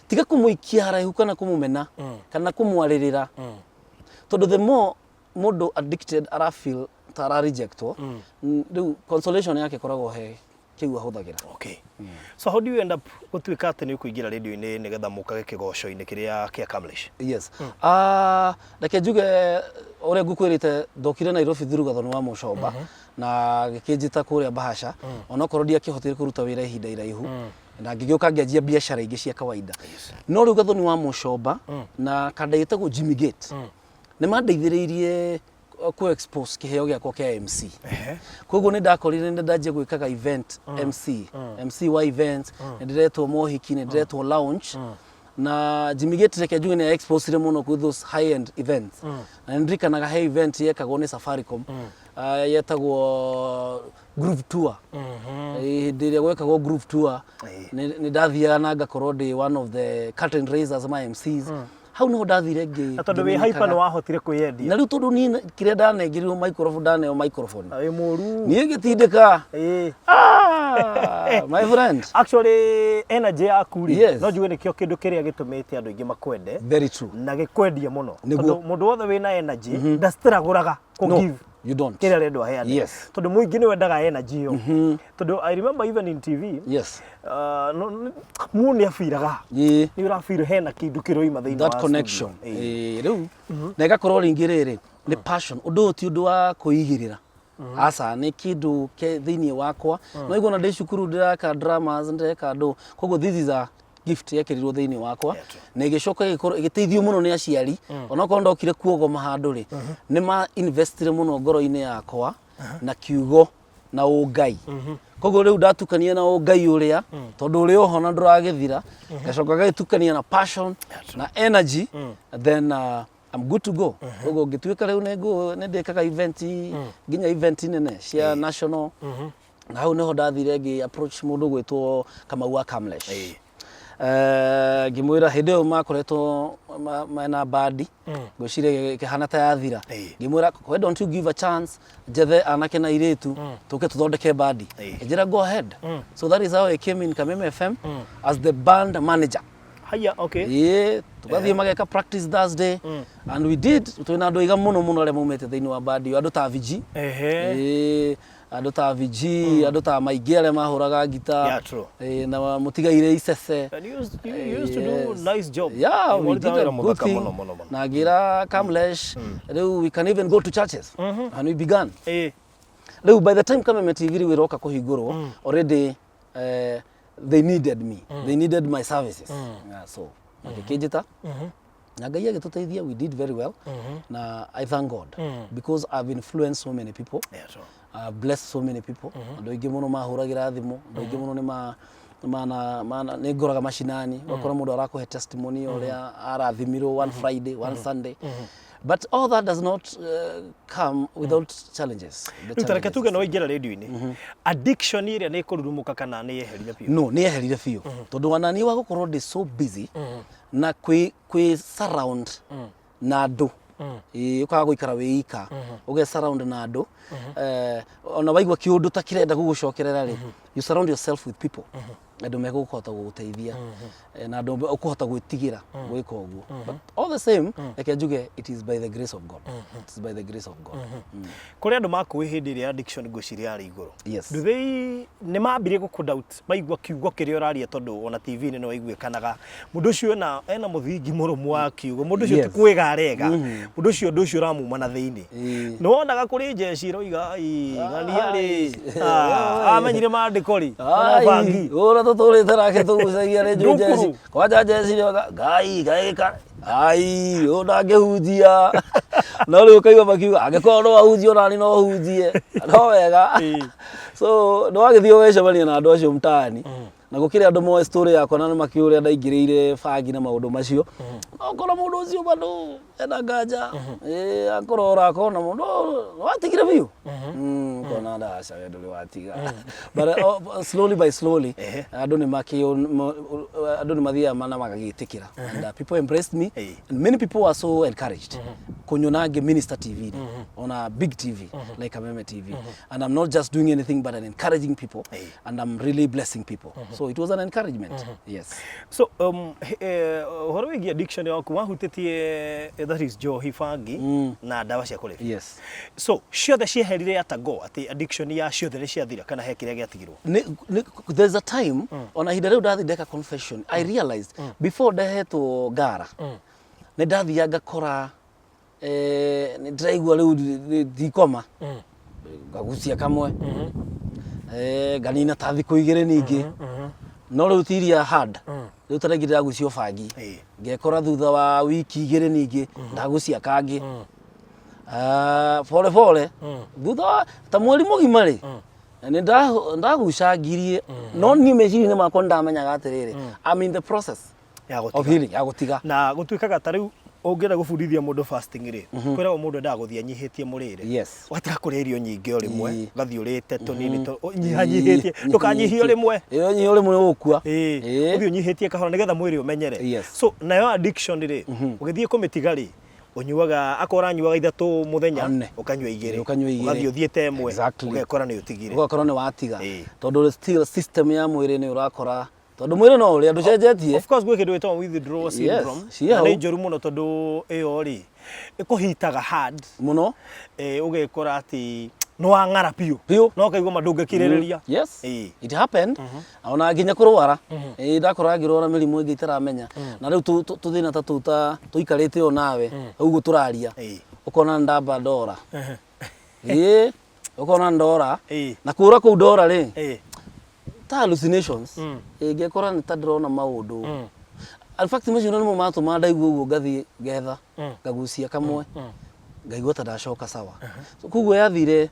tiga kumuikia haraihu kana kumumena kana kumwaririra tondu the more mundu addicted ara feel tara rejectwo riu consolation yake koragwo he kiu ahuthagira. Okay. So how do you end up gutwika ati ni kuingira radio-ini nigetha mukage kigoco-ini kiria kia Kamlesh? Yes. Ndake njuge ore ngukwirite ndokire Nairobi through gathoni wa Mucoba na gikinjita kuria bahasha ona korodia kihotire kuruta wira ihinda iraihu na ngigiuka ngianjia biashara ingi cia kawaida. No riu gathoni wa Mucoba na kandaite go Jimmy Gate ni mandeithiriirie ku expose kiheo giakwa kia MC. Koguo ni ndakorire ndi ndaje gwikaga event MC wa events ndiretwo mohiki ndiretwo lounge na Jimmy Gate reke njuge ni expose muno ku those high end events na ndirikanaga he event yekagwo ni Safaricom yetagwo group tour ndiria gwekagwo group tour ni ndathiaga na ngakorwo ndi one of the curtain raisers my MCs hau no ndathire ngi atondu we hyper no wahotire kuyendia na riu tondu ni kiria ndanegirirwo microphone ndaneo microphone ai muru ni ngitindika my friend actually energy yaku ri yes. No njuge ni kio kindu kiria gitumite andu ingi makwende very true na gikwendia muno tondu mundu wothe wina energy ndastiraguraga ku give you don't kira rendo heana yes tondu muingi ni wendaga energy yo tondu I remember even in TV yes muni afiraga ni urafira hena kindu kiroima thiini wa that connection riu na igakorwo ringi riri ni passion undu ti undu wa kuigirira asa ni kindu ke thiini wakwa no igona ndi cukuru ndiraka dramas ndireka ndo koguo this is a gift yekirirwo thiini wakwa na igicoka igiteithio muno ni aciari ona ko ndokire kuogoma handu ri ni ma investire muno ngoro-ini yakwa na kiugo na ungai koguo riu ndatukania na ungai uria tondu uri ohona nduragithira gacoka gagitukania na passion na energy then I'm good to go. Koguo ngituika riu ni ndikaga event nginya event nene cia national na hau niho ndathire ngi approach mundu gwitwo Kamau wa Kamlesh ngimwira hindi yo makoretwo mena badi gwicire kihana ta yathira ngimwira why don't you give a chance jethe anake na iretu tuke tuthondeke badi njira go ahead so that is how I came in KAMEME FM as the band manager. Haya, okay. Tukathie mageka practice Thursday and we did twina andu iga muno aria maumete thiini wa badi andu ta Vigi andu ta Vigi andu ta Maige aria mahuraga gita na mutigaire Icece and you used to do nice job. Yeah, we did a good thing na gira Kamlesh we can even go to churches and we began by the time KAMEME TV we roka kuhigurwo already they needed me they needed my services so makikijita na Ngai agituteithia we did very well na I thank God because I've influenced so many people I've blessed so many people andu aingi muno mahuragira thimu andu aingi muno ni ni ngoraga mashinani wakora mundu arakuhe testimony uria arathimirwo one Friday one Sunday but all that does not come without challenges. Utareke tuge no ingira radio-ini addiction iria ni kururumuka kana ni yeherire fiu? No, ni yeherire fiu tondu wanani wa gukorwo ndi so busy na kwi surround na andu ukaga guikara wiika uge surround na andu ona waigwa kiundu ta kirenda gugucokerera ri you surround yourself with people andu megukuhota guguteithia na andu ukuhota gwitigira gwika uguo but all the same like njuge it is by the grace of God it is by the grace of God kuri andu makuwi hindi iri addiction gwiciria ari iguru yes do they ni mambirie guku doubt maigwa kiugo kiria uraria tondu ona TV ni no waiguikanaga mundu ucio ena muthingi murumu wa kiugo mundu ucio tikwiga arega mundu ucio ndu ucio ramuma na thiini no wonaga kuri jeshi roiga ngani ari amenyire maandiko ri bangi ora tuturite rake tugucagia ri jeshi kwaja jeshi gai ka ai ona ngehunjia no ri ukaigwa makiuga angekorwo ahunjia nani no hunjie no wega so no agithio wecemania na andu acio mtaani na gukire andu moe story yakwa na makiuria ndaingirire fagi na maundu macio okora mundu ucio bado ena nganja akorora akona mundu watigire biu kona ndaca we nduri watiga but slowly by slowly andu ni mathia mana magagitikira and people embraced me and many people were so encouraged kunyonage minister TV on a big TV like KAMEME TV and I'm not just doing anything but I'm encouraging people and I'm really blessing people so it was an encouragement yes so horo wigi addiction yaku wahutetie that is johi fangi na dawa cia kulevya yes so ciothe cieherire atago ati addiction ya ciothe ni ciathira kana he kiria giatigirwo there's a time on a hidare ndathi deka confession I realized before ndahetwo ngara ne ndathiaga kora ni ndiraigua riu ndikoma ngagucia kamwe ganina ta thiku igire ningi no riu tiria hard riu taragirira gucio fangi ngekora thutha wa wiki igire ningi ndagucia kangi pole pole thutha ta mweri mugima ri ni ndagucangirie no ni meciria makwa ndamenyaga atiriri I'm in the process of healing ya gutiga na gutuikaga ta riu ungera gufundithia mundu fasting ri kwira mundu ndaguthia nyihitie murire yes watiga kuria irio nyingi o rimwe gathiurite tunini nyihitie tukanyihio rimwe iyo nyihio rimwe ukua uthio nyihitie kahora nigetha mwiri umenyere so nayo addiction ri ugithie kumitiga ri unyuaga akora nyuaga ithatu muthenya ukanyua igiri ugathio thiete emwe ugekora ni utigire ugakora ni watiga tondu still system ya mwiri ni urakora tondu mwiri no uri andu cenjetie of course gwikindu witwa withdrawal syndrome na ni njoru muno tondu iyo ri ikuhitaga hard muno ugekora ati no wang'ara piu no kaigwa mandungikiriria yes it happened ona nginya kurwara ndakora ngirora mirimu ingi itaramenya na riu tuthina ta tuta tuikarite o nawe uguo turaria ukona ndamba ndora ukona ndora na kura ku ndora ri ta hallucinations ngekora ni ta ndrona maundu in fact imagine no mato mandaigua uguo ngathi getha ngagucia kamwe ngaigua ta ndacoka sawa so kuguo yathire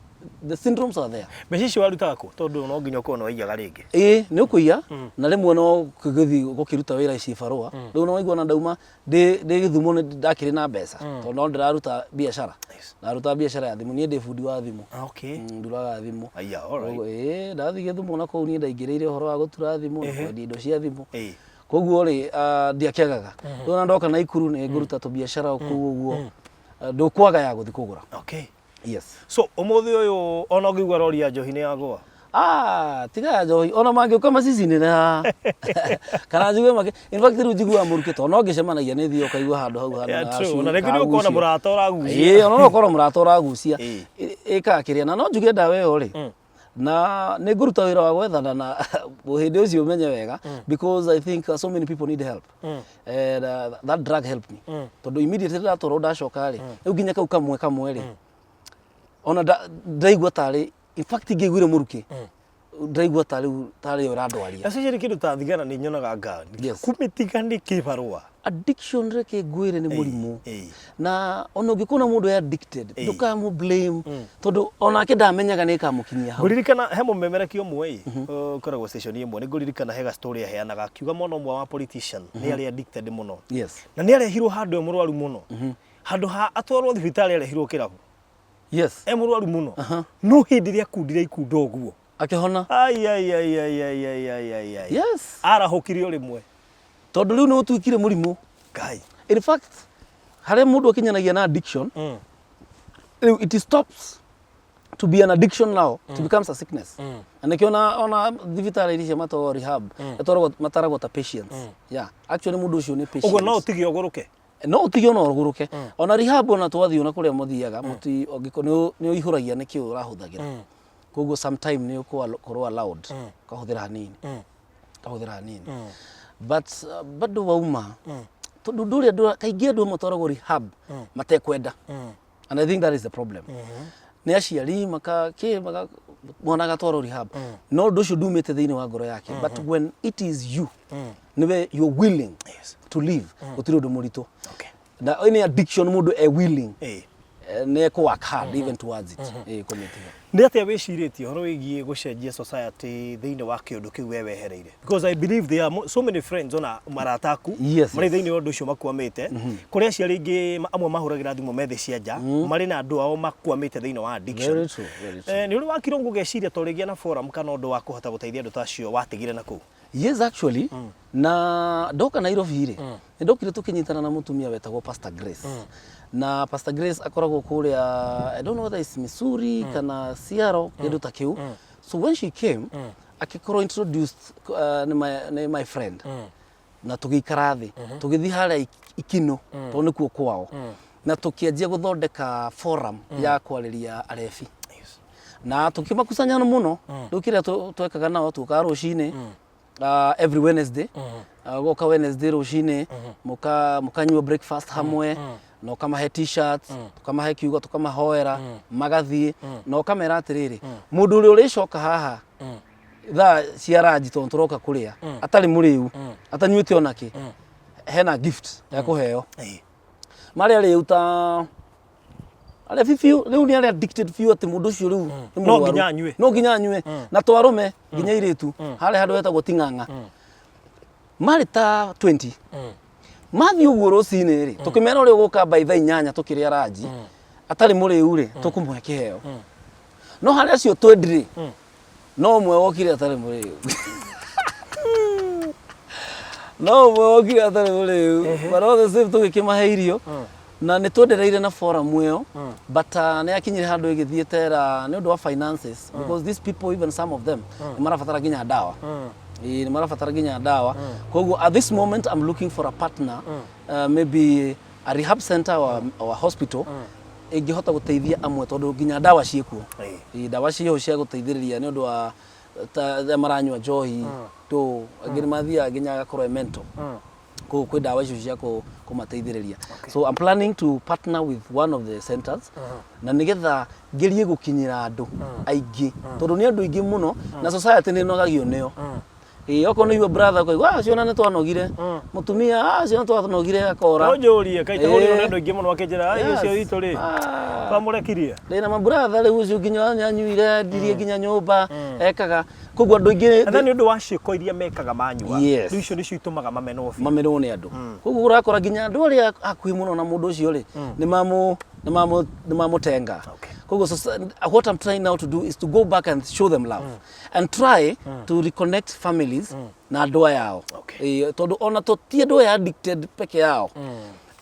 the syndromes are there mecici warutaga ku tondu no nginya uko no waiyaga ringi ni ukuia na rimwe no kugithi gukiruta wira ici barua riu no waigua na ndauma ndi githumo ndakiri na mbeca tondu no ndiraruta biashara ndaruta biashara ya thimu ni ndi fundi wa thimu nduraga thimu aya alright ndathi githumo na kou ni ndaingirire horo wa gutura thimu ndi indo cia thimu koguo ri ndiakiagaga riu na ndoka na ikuru ni nguruta tu biashara kou uguo ndukwaga ya guthi kugura yes so umuthi uyu ona ngigwa rori ya njohi ni yagwa tiga njohi ona mangi ukama sisi ni na kana njigwe make in fact riu njigwa muruke to no ngicemanagia ni thio kaigwa handu hau handu na rekini ukona murata uragucia ona ukora murata uragucia ikakiria na no njuge ndawe yo ri na ni nguruta wira wa gwethana na hindi ucio umenye wega because I think so many people need help and that drug helped me tondu immediately ndatoro ndacoka ri riu nginya kau kamwe ri ona ndaigua tari in fact ngiguire muruki ndaigua tari urandwaria acio kindu ta thigara ni nyonaga ngani kumitiga ni kibarua addiction reke ngwire ni murimu na ona ngikuna mundu ya addicted ndukamu blame tondu ona ke ndamenyaga ni kamukinyia hau nguririkana he mumemereki omwe koragwo station imwe ni nguririkana hega story aheanaga akiuga mono mwa wa politician ni ari addicted muno na ni arehirwo handu emurwaru muno handu ha atwarwo thibitari arehirwo kirabu yes emurwaru muno no hindi ria kundire ikundo guo akihona ai yes arahukirio rimwe tondu riu ni utwikire murimu kai in fact hare mundu akinyanagia na addiction it stops to be an addiction now to becomes a sickness and akiona ona thibitari iri cia mato rehab etoragwo mataragwo ta patients yeah actually mundu ucio ni patient ugo no utige oguruke no utige no oguruke ona rehab ona twathi ona kuria muthiaga muti ogiko ni uihuragia niki urahuthagira koguo sometime ni ukorwo allowed kahuthira hanini but bado wauma tondu nduri kaingi andu matwaragwo rehab matekwenda and I think that is the problem ni aciari maka mwana gatwaro rehab no ndu ucio ndumite thiini wa ngoro yake but when it is you niwe you're willing to live utiri ndu murito na any addiction mundu willing ne ko work hard even towards it committee. Nĩ atĩa wĩcirĩtie horo wĩgiĩ gũcenjia society thĩinĩ wa kĩũndũ kĩu we wehereire? Because I believe there are so many friends ona marata aku marĩ thĩinĩ wa ũndũ ũcio makwamĩte kũrĩa aciari aingĩ amwe mahũragĩra thimũ me thĩ cia nja marĩ na andũ ao makwamĩte thĩinĩ wa addiction. Nĩ ũrĩ wakire ngũgeciria to rĩngĩ na forum kana ũndũ wa kũhota gũteithia andũ ta acio watigire na kũu? Yes, actually. Na ndoka Nairobi ire. Ndokire tukinyitana na mutumia wetagwo Pastor Grace. Na Pastor Grace akoragwo kuria, I don't know whether it's Missouri kana Seattle kindu ta kiu. So when she came, akikorwo introduced my friend. Na tugikara thi, tugithi haria Ikino, to nikuo kwao. Na tukianjia guthondeka forum ya kwariria arebi. Na tukimakusanya muno, ndukire twekaga nao tuka rucini every Wednesday. Goka Wednesday rucini mukanywa breakfast hamwe. No kamahe t-shirts, tukamahe kiugo, tukamahoera, magathie, no kamera atiriri. Mundu uri uricoka haha tha cia ranji to turoka kuria, atari muriu, atanyuite onaki. Hena gift ya kuheo. Mari ari uta ale fifiu riu ni ari addicted fiu ati mundu ucio riu no nginya anyue na twarume nginya iritu hale handu hetagwo Ting'ang'a. Mari ta 20 mathi uguo rucini ri tukimera uri uguka by thaa 8 tukiria ranji atari muriu ri tukumuhe kiheo no hari acio twendire no mwe wokire atari muriu no mwe wokire atari muriu barothe save tugikimahe irio na ni twendereire na forum iyo but ne akinyire handu igithietera ni undu wa finances because these people even some of them marafatara ginya dawa ni marafatara ginya dawa koguo at this moment I'm looking for a partner maybe a rehab center or hospital ingihota guteithia amwe tondu ginya dawa ciekuo dawa cio cia guteithiriria ni undu wa maranywa njohi to agiri mathia ginya gakorwo mental kwi dawa icio cia kumateithiriria. So I'm planning to partner with one of the centers na nigetha ngerie gukinyira andu aingi tondu ni andu aingi muno na society ni nogagio neo oko no your brother ko ciona ne twanogire mutumia ciona twanogire akora onjorie kaita hori no andu aingi muno akenjera icio itu ri bamurekirie ndina ma brother riu ucio ginya nyanyuire ndirie ginya nyumba ekaga koguo andu aingi na ni undu wa ciiko iria mekaga manyua riu icio nicio itumaga mamenwo ni andu koguo urakora ginya andu ari akui muno na mundu ucio ri ni mamutenga koguo what I'm trying now to do is to go back and show them love and try to reconnect families na andu yao tondu ona to ti andu addicted peke yao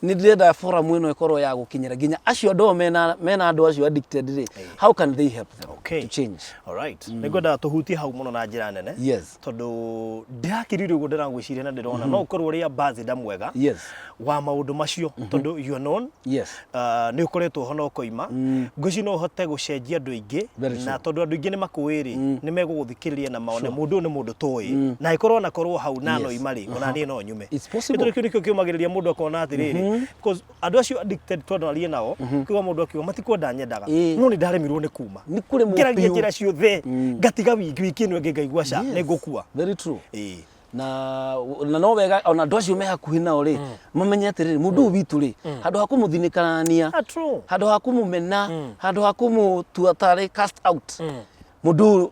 ni ndĩrenda forum ĩno ĩkorwo ya gũkinyĩra nginya acio andũ mena andũ acio addicted ri how can they help them to change. All right. Nĩngwenda tũhutie hau mũno na njĩra nene tondũ ndĩrakĩrire ũguo ndĩragwĩciria na ndĩrona no ũkorwo ũrĩa ambassador mwega wa maũndũ macio tondũ you are known nĩ ũkoretwo ho no koima ngwĩci no ũhote gũcenjia andũ aingĩ na tondũ andũ aingĩ nĩ makũĩrĩ nĩ megũgũthikĩrĩria na maone mũndũ nĩ mũndũ tũĩ na ĩkorwo na korwo hau na no imarĩ ona niĩ no nyume gĩtũmi kĩu nĩkĩo kĩũmagĩrĩria mũndũ akona atĩrĩrĩ because andũ acio addicted twanarie nao kiuga mũndũ akiuga matikwenda nyendaga no nĩ ndaremirwo nĩ kuma ngeragia njĩra ciothe ngatiga wiki ĩno ĩngĩ ngaigua ca nĩ ngũkua. Very true. Na no wega ona andũ acio me hakuhĩ nao ri mamenye atĩrĩrĩ mũndũ witũ ri handũ ha kũmũthinĩkanania handũ ha kũmũmena handũ ha kũmũtua tarĩ cast out mũndũ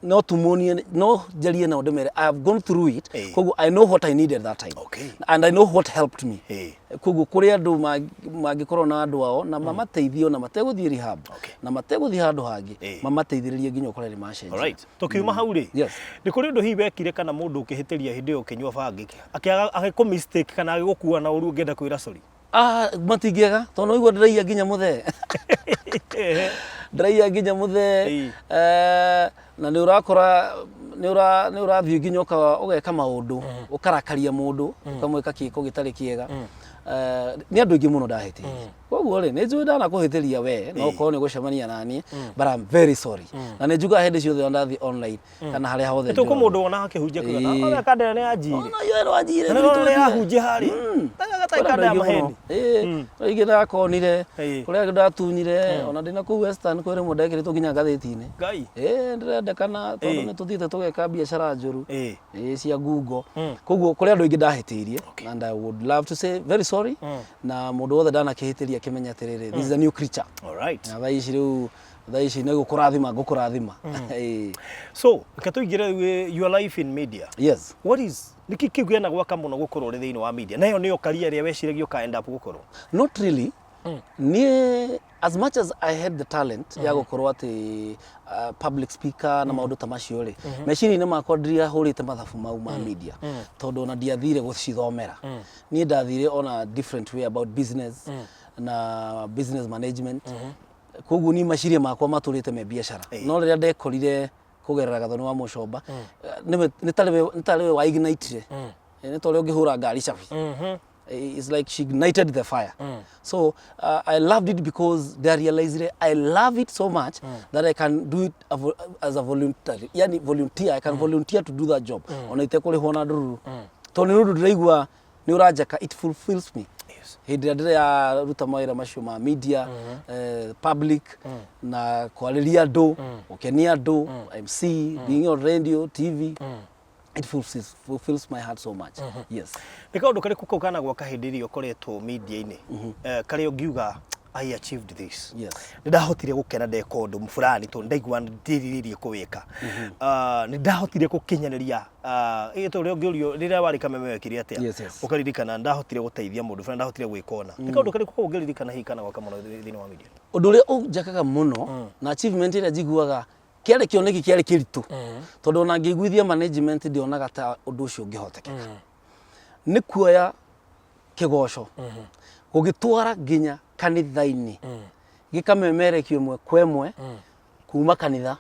no tumuonie no njarie na ndemere I have gone through it koguo I know what I needed that time and I know what helped me koguo kuri andu mangikorwo na andu ao na mamateithio na mateguthie rehab na mateguthie handu hangi mamateithiririe nginya ukorere macenjia. All right. Tukiuma hau ri ni kuri ndu hi wekire kana mundu ukihitiria hindi yo kinywa bangi akiaga agiko mistake kana agikukua na uru ngenda kwira sorry matingiega tondu igua ndiraia nginya muthe ndiraia nginya muthe na ni urakora ni urathie nginya ugeka maundu ukarakaria mundu ukamweka kiiko gitari kiega ni andu ingi muno ndahete koguo ri ni njui ndana kuhitiria we no ko ni gucemania nani but I'm very sorry na ni njuga hindi ciothe ndathi online kana haria hothe tuko mundu ona akihunjia kuga ona kandera ni ajire ona yo ro ajire na ya hunjia hari tagata kanda ya maheni igina konire kuria ndatunyire ona ndina ku western kwire mundu ekire tuginya gatheti-ini ngai ndirenda kana tondu ni tuthite tugeka biashara njuru cia Google koguo kuria andu ingi ndahitirie and I would love to say very sorry na mundu wothe ndana kihitiria makimenya atiriri this is a new creature. All right. Na thaici riu thaici ni gukurathima. So katuigire your life in media. Yes. What is niki kigena gwaka muno gukorwo ri thiini wa media nayo niyo career ria weciragio ka end up gukorwo? Not really. Ni as much as I had the talent ya gukorwo ati public speaker na maundu ta macio ri meciri-ini makwa ndiria hurite mathabu mau ma media tondu na ndiathire gucithomera. Ni ndathire on a different way about business na business management. Koguo ni maciria makwa maturite me biashara no riria ndekorire kugerera gathoni wa mucomba ni tariwe wa ignite ni tore ungihura ngari cabi. It's like she ignited the fire. So I loved it because they realized it. I love it so much that I can do it as a volunteer. Yani volunteer, I can volunteer to do that job. Ona itekore hona nduru. Toni ndu ndiraigua ni urajaka, it fulfills me. Hindi ndire ya ruta mawira macio ma media, public na kwariria andu, ukenia andu, MC, being on radio, TV. It fulfills my heart so much. Yes. Ni kaundu kariku kau kana gwaka hindi iri ukoretwo media-ini kari ungiuga I achieved this. Yes. Ndahotire gukena ndeka undu mfulani to ndaigua ndiriririe kuwika. Ndahotire gukinyaniria ito rio ngiorio riria wari kameme wekire atia. Yes. Ukaririkana ndahotire guteithia mundu fulani ndahotire gwikona. Ni kaundu kariku kau ungiririkana hi kana gwaka muno thiini wa media? Undu uria unjakaga muno na achievement ira njiguaga kiari kioneki kiari kiritu tondu ona ngiguithia management ndionaga ta undu ucio ungihotekeka. Ni kuoya kigoco gugitwara nginya kanitha-ini gikamemerekio imwe kwa imwe kuma kanitha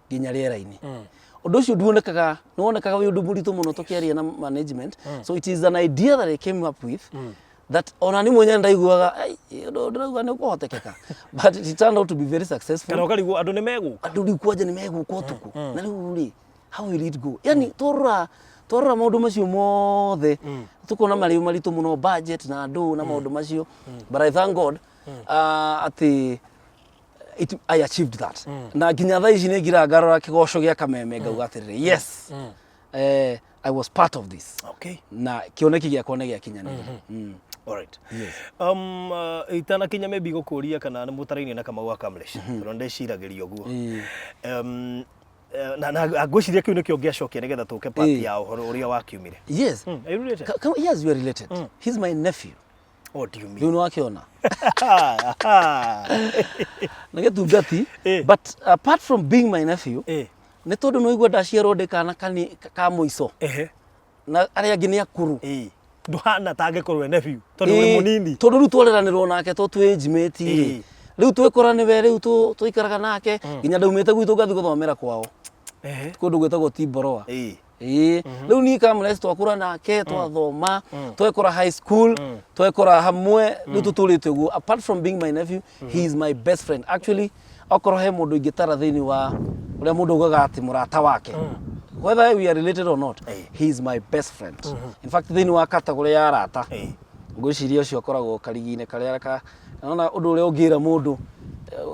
nginya riera-ini. Undu ucio nduonekaga nuonekaga wi undu muritu muno tukiaria na management. So it is an idea that I came up with that ona ni mwenye ndaiguaga ndauga ni kuhotekeka, but it turned out to be very successful. Kana ukarigu andu ni meguka, andu rikuaja ni meguka utuku na riu ri how will it go? Yani torora maundu macio mothe tukona mari maritu muno budget na andu na maundu macio, but I thank God I achieved that. Na nginya thaa ici ni ngira ngarora kigoco gia Kameme ngauga atiriri yes, I was part of this. Okay. Na kioneki giakwa ni giakinyanira. All right. Yes. Itana kinya maybe gukuria kana ni mutaraini na Kamau accomplish. Ro ndeciragiria guo. Na agwiciria kiu nikio ngiacokia nigetha tuke party ya uhoro uria wakiumire. Yes. Are you related? Yes, we are related. He's my nephew. What do you mean? You know akiona. Nagetungati. But apart from being my nephew, ni tondu no igua ndaciarwo ndikana ka muico. Na aria angi ni akuru. Nduhana tangikorwo nephew tondu uri munini. Tondu riu twareranirwo nake to twi age-mate ri. Riu twikora ni we riu tuikaraga nake nginya ndaumite gwitu ngathi guthomera kwao. Kundu gwetagwo Tiboroa. Riu ni Kamles twakura nake twathoma twekora high school twekora hamwe riu tuturite guo. Apart from being my nephew, he is my best friend. Actually okorwo he mundu ingitara thiini wa uria mundu ugaga ati murata wake, whether we are related or not, he is my best friend. In fact thiini wa category ya arata ngwiciria ucio akoragwo karigine karia naona undu uria ungira mundu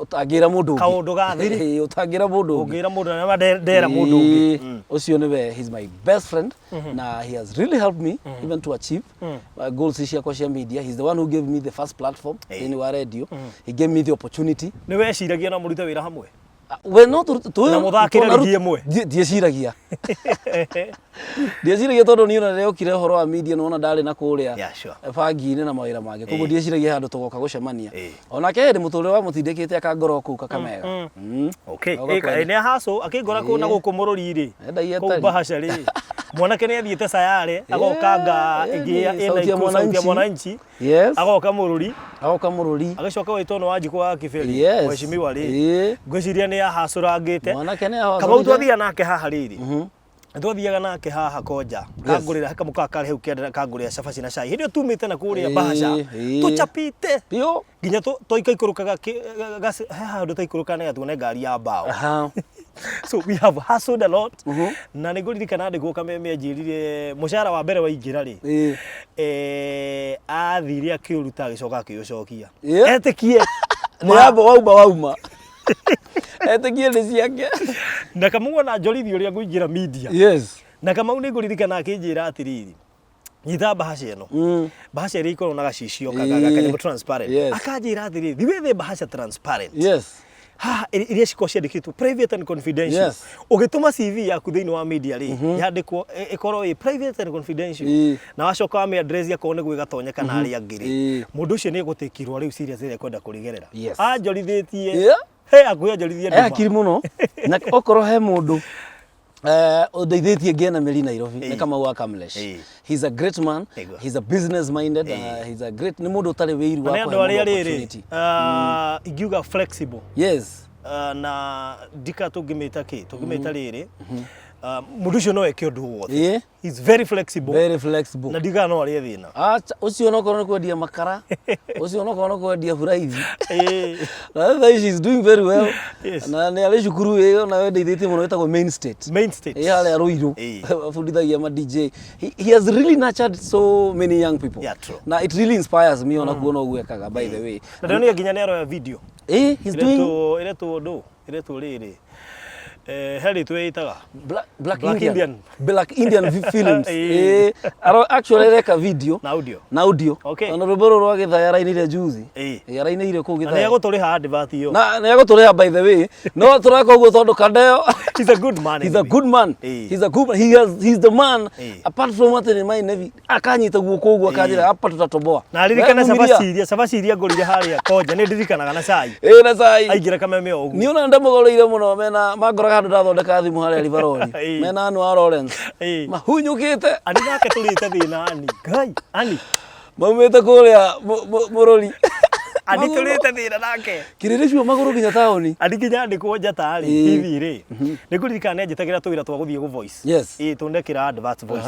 utangira mundu kaundu gathiri utangira mundu ungira mundu na ndera mundu ungi ucio niwe he's my best friend. Na he has really helped me even to achieve my goals ciakwa cia media. He's the one who gave me the first platform in wa radio. He gave me the opportunity. Ni weciragia na murute wira hamwe? We no tu na muthakira ligi imwe ndieciragia tondu ni ona reo kire horo wa media no ona ndari na kuria bangi-ini na mawira mangi, koguo ndieciragia handu tugoka gucemania. Onake ndi muture wa mutindikite akangora kuu Kakamega. Okay, ni haso akingora kuu na guku mururi ri kuu bahasha ri mwanake ni athiete sayare agokanga ingia ina mwananchi agoka mururi agacoka waitono wa njiko wa kibeli mheshimiwa ri ngwiciria ni ahacurangite Kamau twathia nake haha riri twathiaga nake haha koja kangurira kamuka kare hu kienda kangurira cabaci na cai hindio tumite na kuria bahasha tuchapite pio nginya toikaikurukaga haha ndo taikuruka na tuone ngari ya mbao. So we have hustled a lot. Na niguririkana ndi guka Kameme ajirire mushara wa mbere wa ingira ri athire akiuruta gicoka akiucokia etikie ni abo wauma etikie ni ciake na Kamau na njorithio ria nguingira media. Yes. Na Kamau ni nguririkana akinjira atiriri nyita bahasha eno bahasha iri iko na gacicio kanyamũ transparent akanjira athiri the way the bahasha transparent ha iria ciko ciandikitwo private and confidential ugituma CV yaku thiini wa media ri yandikwo ikorwo i private and confidential na wacoka wa me address yako ne gwigatonyeka na ari angiri mundu ucio ni gutikirwo riu serious ire kwenda kurigerera anjorithitie akuyanjorithie ndu akiri muno na okorwo he mundu Odaithetie ngena meri Nairobi ni kama wa Kamlesh. He's a great man. He's a business minded. He's a great ni mundu utari wiru wa kwa opportunity. Igiuga flexible. Yes. Na dika tugimeta ki tugimeta riri. Mundu ucio no eke undu wothe. He's very flexible. Very flexible. Na diga no ari thina. Ucio no korwo kwendia makara. Ucio no korwo kwendia furaithi. That she's doing very well. Na ni ali cukuru iyo na we ndeithĩtie muno wetagwo main state. Main state. Ale aruiru. Fundithagia ma DJ. He has really nurtured so many young people. Yeah, true. Na it really inspires me ona kuona uguo ekaga by the way. Na ndio nginya nero ya video. He's doing ile tu riri. Heli tuitaga Black Indian films. Actually reka video na audio. Na ruboro rwa githaya rainire juzi. Rainire ku githaya. Na yego turiha advert yo. Na yego turiha by the way. No turaka uguo tondu kadeo. He's a good man. He's a good man. He's the man. Apart from what in my navy akanyita guoko uguo akajira apa tutatoboa. Na aririkana sabasi iria ngorire haria koja ni ndirikanaga na cai. Na cai. Aigira kameme ogu. Ni ona ndamugoroire muno mena magora handu ndathondeka thimu haria Livaroli mena anu wa Lawrence mahunyukite ani nake turite thina ani maumite kuria murori ani turite thina nake kirire cio maguru nginya taoni ani nginya andikwo njata ri TV ri niguririkana njitagira tuwira twa guthie gu voice tundekira advert voice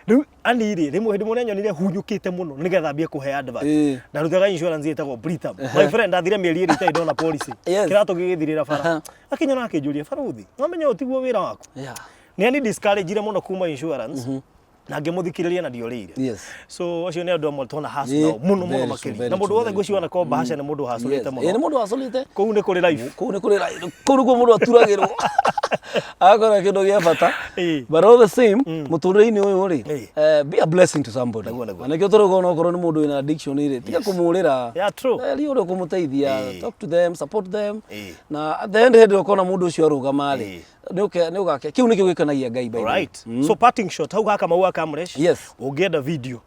riu ani ri rimwe hindi mune nyonire hunyukite muno nigetha mbie kuhe advert na rutaga insurance yetagwo Britam my friend athire mieri iri ita ndona policy kirato gigithirira bara akinya na akinjuria baruthi ngamenye utiguo wira waku ni ani discourage ire muno kuma insurance na ngemuthikiriria na ndiorire so acio ni andu amwe tona hasu muno makiri na mundu wothe ngwiciona ko bahasha ni mundu hasulite muno ni mundu hasulite kou ni kuri life kou niguo mundu aturagirwo akora kindu gia bata but all the same muturire-ini uyu ri be a blessing to somebody anake turugo no korwo ni mundu ina addiction iri tiga kumurira ri uri kumuteithia talk to them support them na at the end head ukona mundu ucio arugama ri ni ugake kiu nikio gikanagia Ngai by right so parting shot hau gaka maua Kamlesh ugienda video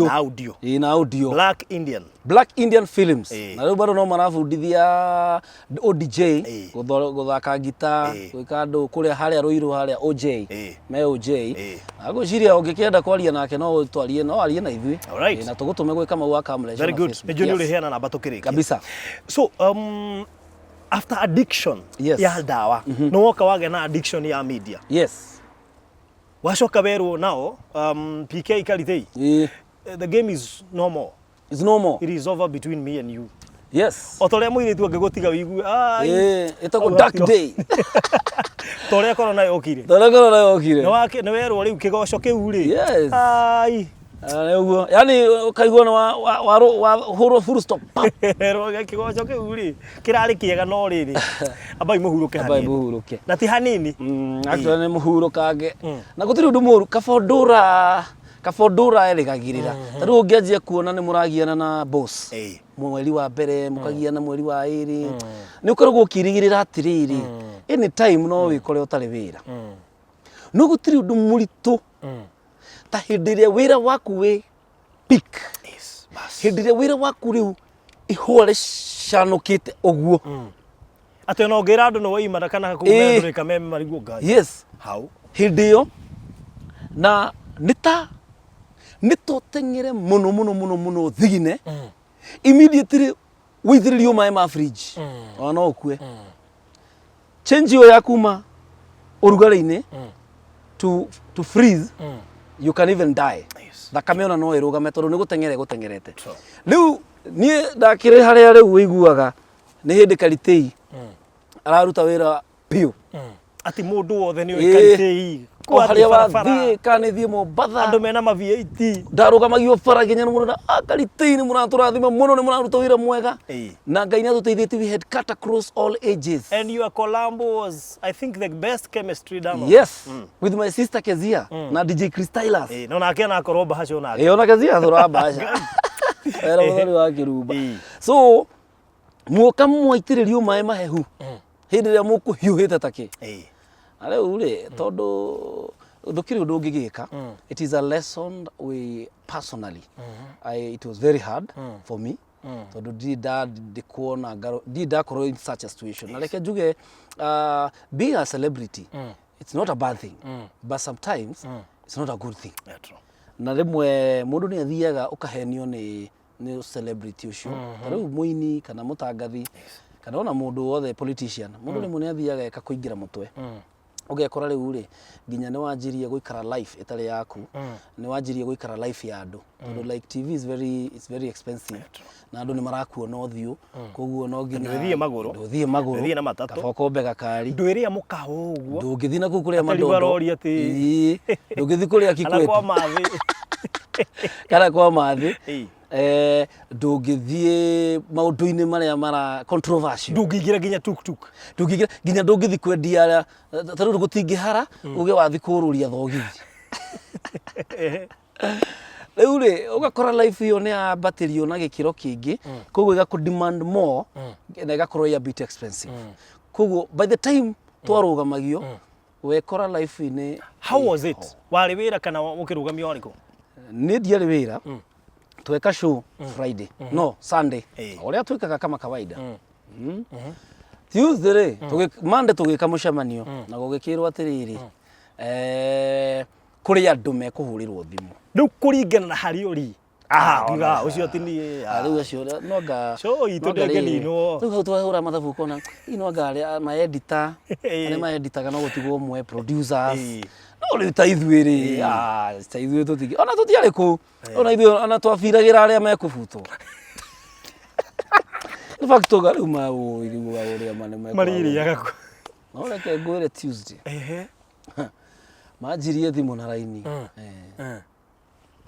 na audio na audio Black Indian films na riu bado no marafundithia ODJ guthaka gita gwika andu kuria haria Ruiru haria OJ me OJ agociria ungikienda kwaria nake no twarie no arie na ithui na tugutume gwika maua Kamlesh very good mejoni uri heana namba tukirika kabisa so after addiction ya dawa no woka wage na addiction ya media washoka weru now PK KARITEI the game is no more it is over between me and you otore muire tu ngegutiga wigu etako dark day tore korona yokire no weru riu kigoco kiu ri uguo yani ukaigua na wa hurwo full stop roge kigoco kiu ri kirari kiega no riri abai muhuruke na ti hanini actually ni muhurukange na gutiri undu muru kabondura erigagirira tari ungianjia kuona ni muragiana na boss mweri wa mbere mukagiana mweri wa iri ni ukoragwo ukirigirira atiriri anytime no wikore utari wira no gutiri undu muritu ta hindiria wira waku we peak hindiria wira waku riu ihore shanukite oguo ate no ngira andu no waimara kana kumendure KAMEME mariguo Ngai how hindio na nitotengere muno thigine immediately withiririo mai ma fridge ona okue change yo yakuma urugari-ini to freeze you can even die thakame ona no irugame tondu ni gutengerete riu nie ndakire haria riu wiguaga ni hindi KARITEI araruta wira piu ati mundu wothe ni KARITEI haria wathie kana thie Mombatha andu mena ma V8 ndarugamagio bara nginya ni mundu KARITEI ni muraturathima muno ni muraruta wira mwega na Ngai na tuteithĩtie we had cut across all ages. And your collab was, I think, the best chemistry done. Yes, with my sister Kezia na DJ Crystallas. No nake na korwo bahasha onake. Ona Kezia thura bahasha. Era muthori wa kirumba. So muoka mwaitĩrĩrio maĩ mahehu hĩndĩ ĩrĩa mũkũhiũhĩte take. Arĩu rĩ tondũ thukiri undu ngigika, it is a lesson we personally it was very hard for me tondu ndikuona ndakorwo in such a situation. Na reke njuge being a celebrity it's not a bad thing, but sometimes it's not a good thing. Na rimwe mundu ni athiaga ukahenio ni celebrity ucio riu muini kana mutangathi kana ona mundu wothe politician mundu rimwe ni athiaga ekakuingira mutwe ugekora riu ri nginya ni wanjirie guikara life itari yaku ni wanjirie guikara life ya andu tondu like TV is very expensive na andu ni marakuona uthiu koguo no nginya nduthie maguru na matatu kaboko mbega kari ndwiria mukaho uguo ndungithi na kukuria madondo ndungithi kuria Kikwete kana kwa mathi ndungithie maundu-ini maria mara controversial ndungigira nginya tuktuk ndungigira nginya ndungithi kwendia taru gutingihara uge wathi kururia thogithi riu ri ugakora life iyo ni ambatirio na gikiro kingi koguo igaku demand more na igakorwo ya bit expensive koguo by the time twarugamagio wekora life ini. How was it wari wira kana mukirugamio ariku? Ni ndiari wira tweka show Friday no Sunday oria twikaga kama kawaida Tuesday Monday tugika mucemanio na gugikirwo atiriri kuri andu mekuhurirwo thimu riu kuringana na hari uri ngiga ucio tini riu acio no nga so itundegeni no riu hau twahura mathabu kona ino ngari ma editor ani ma editaga no gutigwo mwe producers no riu ta ithuiri ta ithuiri tutigi ona tutiari ku ona ithuiri ona twafiragira aria mekubutwo in fact toga riu ma irigu wa uria mane mariri yagaku no reke ngwire Tuesday majirie thimu na raini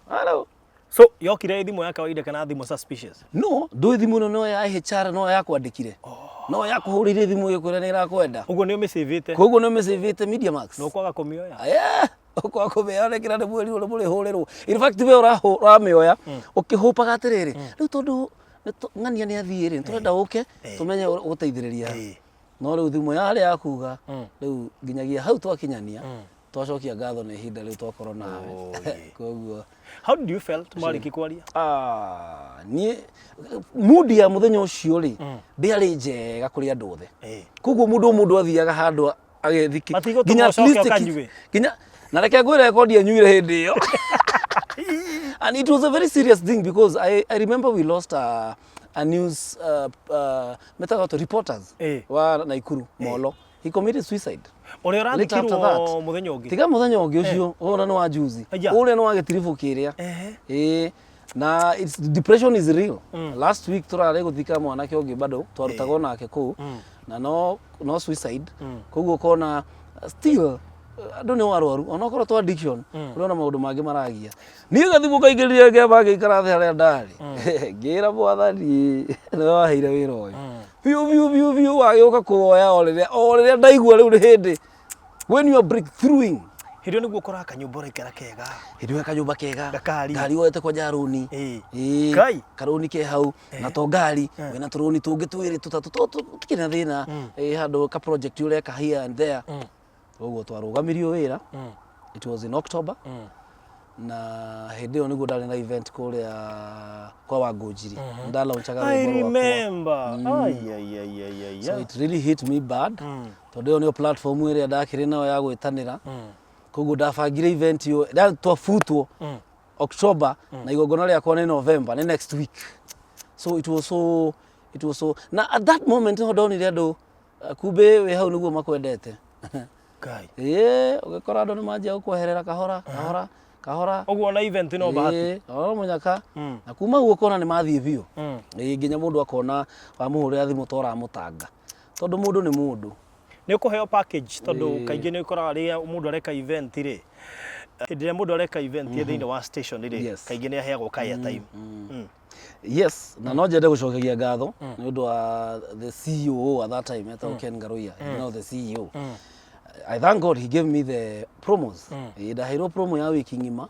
hello. So yokire thimu ya kawaida kana thimu suspicious? No, ndo thimu no ya HR no ya kwandikire. No ya kuhurire thimu ikwira ni irakwenda. Ugo ni umesavete. Koguo ni umesavete Media Max. No kwaga kumioya. Okwa kumioya nekira ni mweri ule muri huriro. In fact we uramioya ukihupaga atiriri. Riu tondu ngania ni athire turenda uke tumenye guteithiriria. No riu thimu ya ya kuga riu nginyagia hau twakinyania. Twacokia ngatho ni hinda riu twakorwo nawe. Koguo how did you felt mariki kwaria? Ni mood ya muthenya ucio ri ndiari njega kuri andu othe. Koguo mundu athiaga handu agethiki nginya at least nginya na reke ngwire record nyuire hindi iyo. And it was a very serious thing because I remember we lost a news reporters wa Naikuru Molo. He committed suicide. Ore urandikirwo muthenya ungi tiga muthenya ungi ucio ora no wa juzi ure no wa getirifu kiria na it's depression is real. Last week turare guthika mwanake ungi bado twarutaga nake ku na no suicide koguo kona still andu ni warwaru ona korwo to addiction urona maundu mangi maragia ni gathimu kaingiririe ngeba ngikara the aria ndari ngira bwathani no waheire wira uyu biu wagiuka kuoya oriria ndaigua riu hindi when you are breakthroughing hirio niguo kora kanyumba ikara kega hirio kanyumba kega ngari woete kwa jaruni kai karuni ke hau na to ngari wena turuni tungi twiri tutatu tukina thina handu ka project ureka here and there uguo twarugamirio wira. It was in October na hindi yo niguo ndari na event kuria kwa Wangujiri ndalaunchaga I remember so it really hit me bad tondu yo ni platform ire ndakire nayo ya gwitanira koguo ndabangire event yo twafutwo October na igongona riakwa ni November ni next week. So it was so na at that moment no ndonire andu kumbe we hau niguo makwendete kai ugikora andu ni manjia gukweherera kahora uguo na event no bahati munyaka na kuma guo kona ni mathie biu nginya mundu akona wa muhurira thimu tora mutanga tondu mundu ni mundu Nĩ ũkũheo package tondũ kaingĩ nĩ ũkoraga rĩrĩa mũndũ areka event rĩ. Hĩndĩ ĩrĩa mũndũ areka event thĩinĩ wa station rĩ, kaingĩ nĩ aheagwo ka airtime. Yes, na no njende gũcokeria ngatho nĩ ũndũ wa the CEO at that time, Ken Garoia, you know the CEO. I thank God he gave me the promos. Ndaheirwo promo ya wiki ng'ima,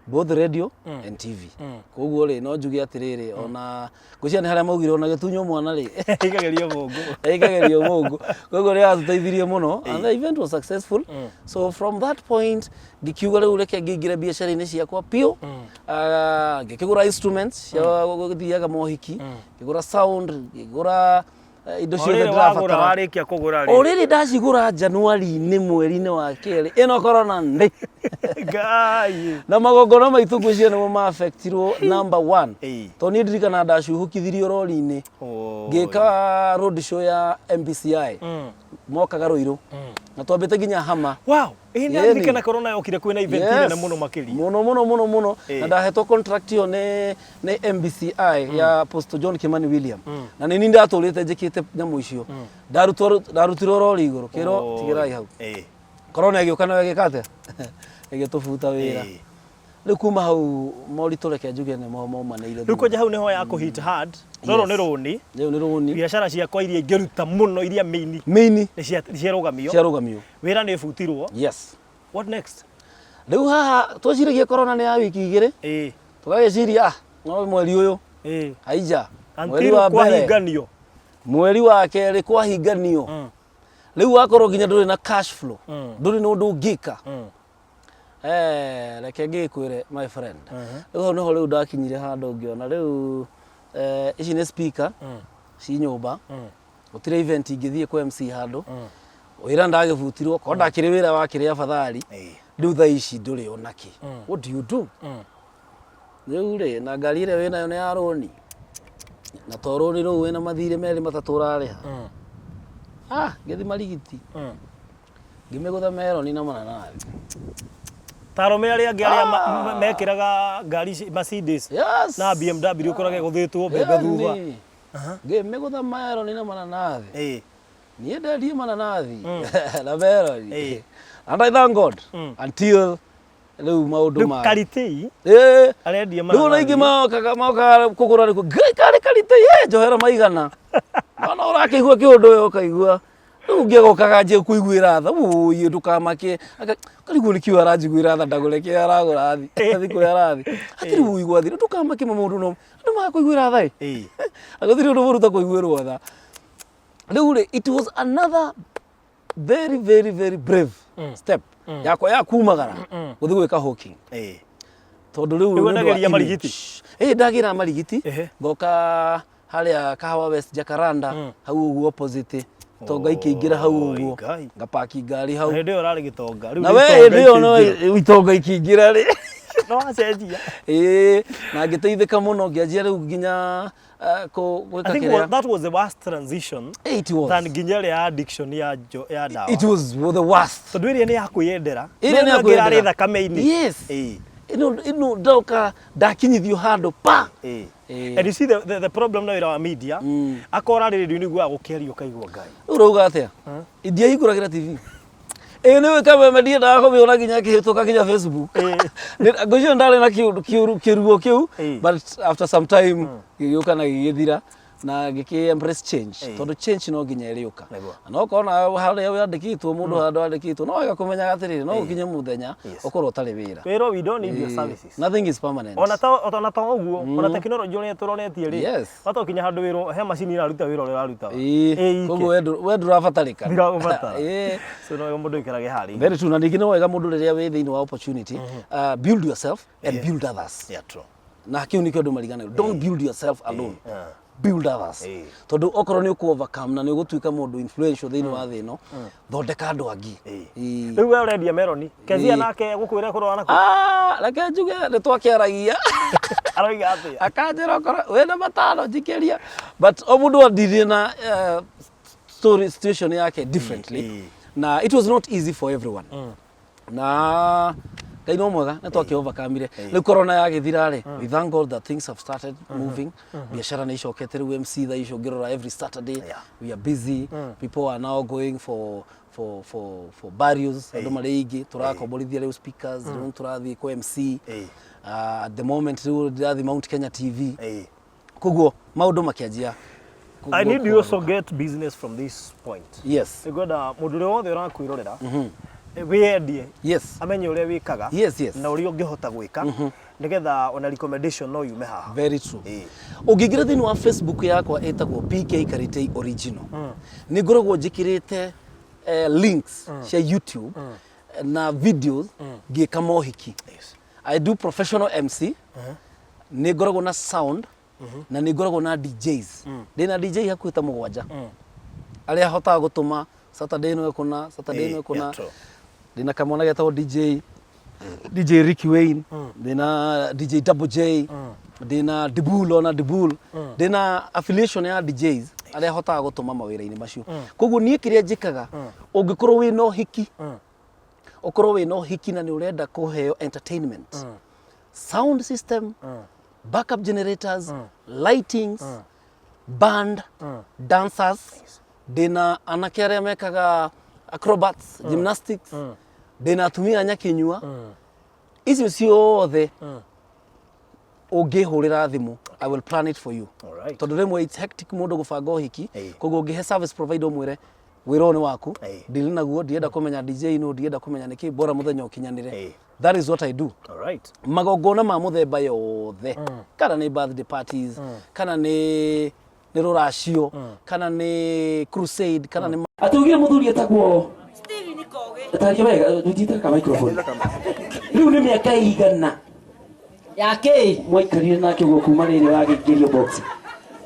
both radio and TV. Koguo rĩ no njuge atirĩrĩ ona ngũcia nĩ harĩa maugire ona gĩtunyo mwana rĩ ikagerio mũngu. Ikagerio mũngu. Koguo rĩ atũteithirie mũno and the event was successful. So from that point ngikiuga rĩu reke ngĩingĩre biacara-inĩ ciakwa piũ. Ngĩkĩgũra instruments cia gũthiaga mohiki, ngĩgũra sound, ngĩgũra indo ciothe ndĩrabatara. Warĩkia kũgũra rĩ. Already ndacigũra January-inĩ mweri-inĩ wa kerĩ. Ĩno corona ndĩ. Ngai. Na magongona maitũ ngwĩciria nĩmo ma affectirwo number 1. Tondũ niĩ ndirikana ndacuhũkithirio rori-inĩ. Ngĩka road show ya MBCI. Mokaga Rũirũ. Na twambĩte nginya Hama. Wow. Ĩna ndirikana corona yokire kwĩna event nene mũno makĩria. Mũno. Na ndahetwo contract ĩyo nĩ MBCI ya Apostle John Kimani William. Na nĩ niĩ ndatũrĩte njĩkĩte nyamũ icio. Ndarutirwo rori igũrũ. Kĩro tigirai hau. Corona ĩgĩũka nayo ĩgĩka atĩa? Ĩgĩtũbuta wĩra. Rĩu kuma hau moritũ reke njuge nĩ maumanĩire. Rĩu kwanja hau nĩho ya kũ hit hard. Roro nĩ rũni. Rĩu nĩ rũni. Biacara ciakwa iria ingĩruta mũno iria main. Nĩ ciarũgamio. Wĩra nĩ ũbutirwo. Yes. What next? Rĩu haha twaciragia corona nĩ ya wiki igĩrĩ. Tũgagĩciria no mweri ũyũ. Haija. Mweri wa kwahinganio. Mweri wa kerĩ kwahinganio. Rĩu wakorwo nginya ndũrĩ na cash flow. Ndũrĩ na ũndũ ũngĩka. Reke ngĩkwĩre my friend. Rĩu hau nĩho rĩu ndakinyire handũ ngĩona rĩu ici nĩ speaker ci nyũmba. Gũtirĩ event ingĩthiĩ kwa MC handũ. Wĩra ndagĩbutirwo, korwo ndakĩrĩ wĩra wakĩrĩ afadhali. Rĩu thaa ici ndũrĩ onaki. What do you do? Rĩu rĩ na ngari ĩrĩa wĩnayo nĩ ya rũni. Na to rũni rũu wĩna mathirĩ merĩ matatũ ũrarĩha. Ngĩthi marigiti. Ngĩmĩgũtha meroni na mananathi. Tarome arĩa angĩ arĩa mekĩraga ngari Mercedes na BMW ũkoraga gũthĩtwo mbembe thutha. Ngĩmĩgũtha meroni na mananathi. Niĩ ndendia mananathi na meroni. And I thank God until rĩu maũndũ ma KARITEI arendia mananathi. Rĩu ingĩ mokaga kũgũra rĩku KARITEI njohera maigana. No ũrakĩigua kĩũndũ ũyũ ũkaigua. Rĩu ngĩgokaga nje kũiguĩra tha ũyũ ndũkamake. Karigwo nĩ kiu aranjiguĩra tha ndagũre kĩ aragũra thi kũ arathi. Hatirĩ ũigua thi ndũkamake mũndũ no. Andũ makũiguĩra tha. Agũthirĩ ũndũ mũruta kũiguĩrwo tha. Rĩu it was another very brave step yakwa ya kumagara gũthiĩ gwĩka hawking. Tondũ rĩu ndageria marigiti. Ndagĩra marigiti. Ngoka harĩa Kahawa West Jacaranda hau ũguo opposite. Tonga ikĩingĩra hau ũguo. Ngapaki ngari hau. Hĩndĩ ĩyo ũrarĩ gĩtonga. Na we hĩndĩ ĩyo no itonga ikĩingĩra rĩ. No acenjia. Na ngĩteithĩka mũno ngĩanjia rĩu nginya gwĩka kĩrĩa. I think that was the worst transition. It was. Than nginya ya addiction ya dawa. It was the worst. Tondũ ĩrĩa nĩ ya kwĩyendera. Ĩrĩa nĩ ya kwĩyendera thakame-inĩ. Yes. Ino ndoka ndakinyithio handũ pa. And you see the problem now in our media. Akora radio-inĩ gwa gũkĩario kaigua Ngai. Urauga atĩa? India hingũragĩra TV. Nĩ KAMEME ndiendaga kũmĩona nginya kĩhĩtũka nginya Facebook. Ngũcio ndarĩ na kĩruo kĩu, but after some time gĩgĩũka na gĩgĩthira na ngĩkĩ-embrace change. Tondũ change no nginya ĩrĩũka. No ũkona harĩa wandĩkĩtwo mũndũ handũ wandĩkĩtwo no wega kũmenyaga atĩrĩrĩ no ũkinye mũthenya ũkorwo ũtarĩ wĩra. Wĩra we don't need your services. Nothing is permanent. Ona ta ũguo, ona tekinoronjĩ ũrĩa tũronetie rĩ. Wata ũkinya handũ wĩra he macini ĩraruta wĩra ũrĩa ũraruta. Koguo we ndũrabatarĩka. Ndĩrabatara. So no mũndũ aikarage harĩ. Very true. Na ningĩ no wega mũndũ rĩrĩa wĩ thĩinĩ wa opportunity, build yourself and build others. Yeah, true. Na kĩu nĩkĩo andũ mariganagĩrwo. Don't build yourself alone. Build others. Tondu okorwo nĩ ũkũ-overcome na nĩ ũgũtuĩka mũndũ influential thĩinĩ wa thĩ ĩno, thondeka andũ angĩ. Rĩu we ũrendia meroni, Kezia nake gũkwĩra kũrora naku. Reke njuge nĩ twakĩaragia. Aroiga atĩa? Akanjĩra okorwo wĩna matano njikĩria. But o mũndũ athirie na situation yake differently. Na it was not easy for everyone. Na Ngai no mwega nĩ twakĩ-overcome-ire. Rĩu corona yagĩthira rĩ, we thank God that things have started moving. Biacara nĩ icokete rĩu MC thaa icio ngĩrora every Saturday. We are busy. People are now going for for barriers ando maregi turakomborithia reu speakers reu turathi ko MC at the moment reu the Mount Kenya TV kugo maundu makianjia. I need you also get business from this point. Yes. Igoda mudure wothe urakwirorera wendie. Yes. Amenye uria wikaga. Yes, yes. Na uria ungihota gwika nigetha ona recommendation no yume haha. Very true. Ungigira thini wa Facebook yakwa etagwo PK KARITEI original. Ni ngoragwo njikirite links cia YouTube na videos ngika mohiki. Yes. I do professional MC. Ni ngoragwo na sound na ni ngoragwo na DJs. Ndina DJ hakuita mugwanja. Aria hotaga gutuma Saturday no ekuna, Saturday no ekuna. Ndina kamona getagwo DJ Ricky Wayne, ndina DJ Double J, ndina Dibulo na Dibul, ndina affiliation ya DJs aria hotaga gutuma mawira-ini macio. Koguo nie kiria njikaga ungikorwo wi no hiki, ukorwo wi no hiki na ni urenda kuheo entertainment, sound system, backup generators, lightings, band, dancers, ndina anake aria mekaga acrobats, gymnastics, ndina atumia nyakinyua. Icio ciothe ungihurira thimu, I will plan it for you. Alright. Tondu rimwe it's hectic mundu gubanga uhiki, koguo ungihe service provider umwire wirone waku ndiri naguo ndienda kumenya DJ no ndienda kumenya niki bora muthenya ukinyanire. That is what I do. Alright. Magongona ma muthemba yothe kana ni birthday parties kana ni ruracio kana ni crusade kana ni atugire muthuri etagwo Steve Nikoge taria wega njita ka microphone riu ni miaka igana yake mwikarire nake go kuma riri wagigirio box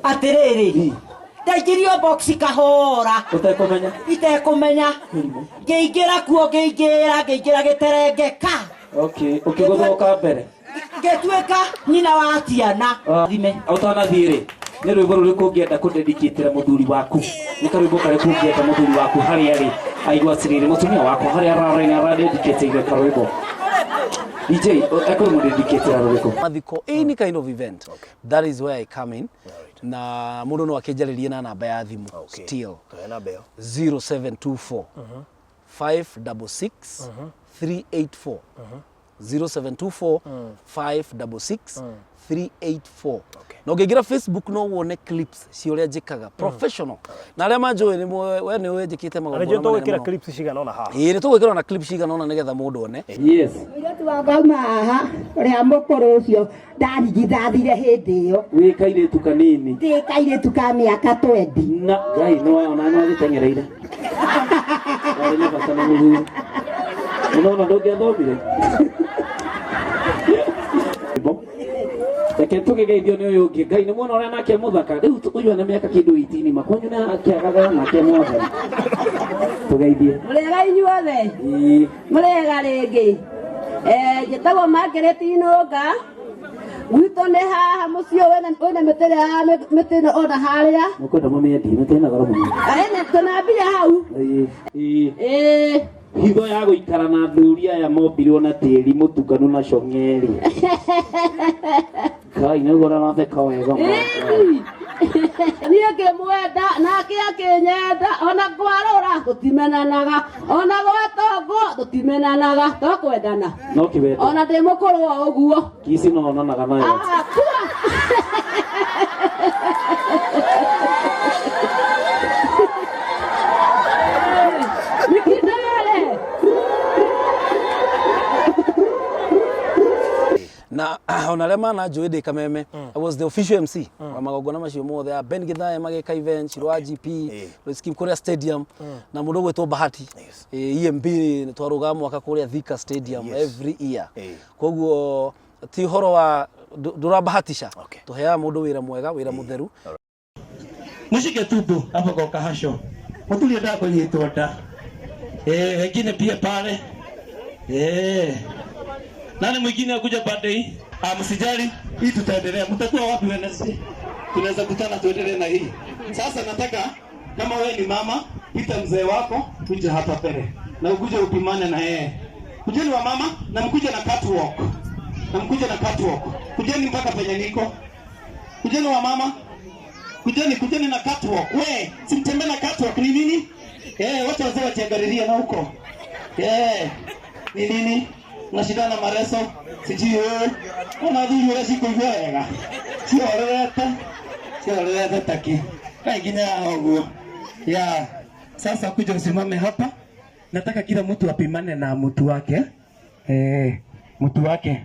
atiriri ndaigirio box kahora itekumenya ngeingira kuo ngeingira giterengeka. Okay, ukigothoka mbere ngetuika nyina wa tiana thime autanathire ni rwimbo ruriku ngienda kudedicatera muthuri waku ni karwimbo kariku ngienda muthuri waku hari ari aigwa siriri mutumia wako hari araraina aradedicate karwimbo DJ akuru mudedicatera ruriko mathiko any kind of event. That is where I come in. Na mundu no akenjaririe na namba ya thimu still 0724 566 384 0724 566 384. Na ungigira Facebook no wone clips cia uria njikaga professional. Na aria manjoe ni we ni wenjikite magongona. Ana joto gwikira clips cigana ona haha. Ni tugwikira na clips cigana ona nigetha mundu one. Yes. Iritu wagauma haha ria mukuru ucio ndarigithathire hindi iyo. Wi kairitu kanini. Ndi kairitu ka miaka 20. Na gai no ona no gitengereire. Ari na bata na muthuri. Unaona ndoge thomire. Eke tugegeithio ni uyu ungi ngai ni muona uria nake muthaka riu uyu na miaka kindu 18 makonyu na akiagaga nake mwathani tugeithie murega inyuothe murega ringi njitagwo Margaret Inunga gwito ni haha mucio wena mitire ona haria mukwenda mumendi mitena goro muno ene tunambia hau hitho ya guikara na thuria ya mombirwo na tiri mutukanu na cong'eri kai na gora na theka wega niĩ ngĩmwenda nake akĩnyenda ona kwarora tũtimenanaga ona gwatongwo tũtimenanaga tũkwendana no kĩwendo ona ndĩ mũkũrũ wa ũguo kisi no onanaga nayo na ona rema na joide kameme I was the official MC wa magongona macio mothe Ben Githae mageka event Shirwa GP Skim Korea Stadium na mundu gwetwo Bahati EMB twaruga mwaka kuria Thika Stadium every year koguo ti horo wa ndurabahatisha tuhea mundu wira mwega wira mutheru mushike tubu hapo kwa kahasho mutulie ndako nyitwo nda wengine pia pale nani mwingine akuja baada hii? Msijali, hii tutaendelea. Mtakuwa wapi Wednesday? Tunaweza kutana tuendelee na hii. Sasa nataka kama wewe ni mama, pita mzee wako, kuja hapa pale. Na ukuje upimane na yeye. Kujeni wa mama na mkuje na catwalk. Kujeni mpaka penye niko. Kujeni wa mama. Kujeni na catwalk. Wewe, simtembee na catwalk ni nini? Watu wazee wachangariria na huko. Ni nini? Unashindana mareso. Sijui wewe. Unadhuru wewe siku wega. Sio leta taki. Kaingine hapo. Sasa kuja usimame hapa. Nataka kila mtu apimane na mtu wake. Mtu wake.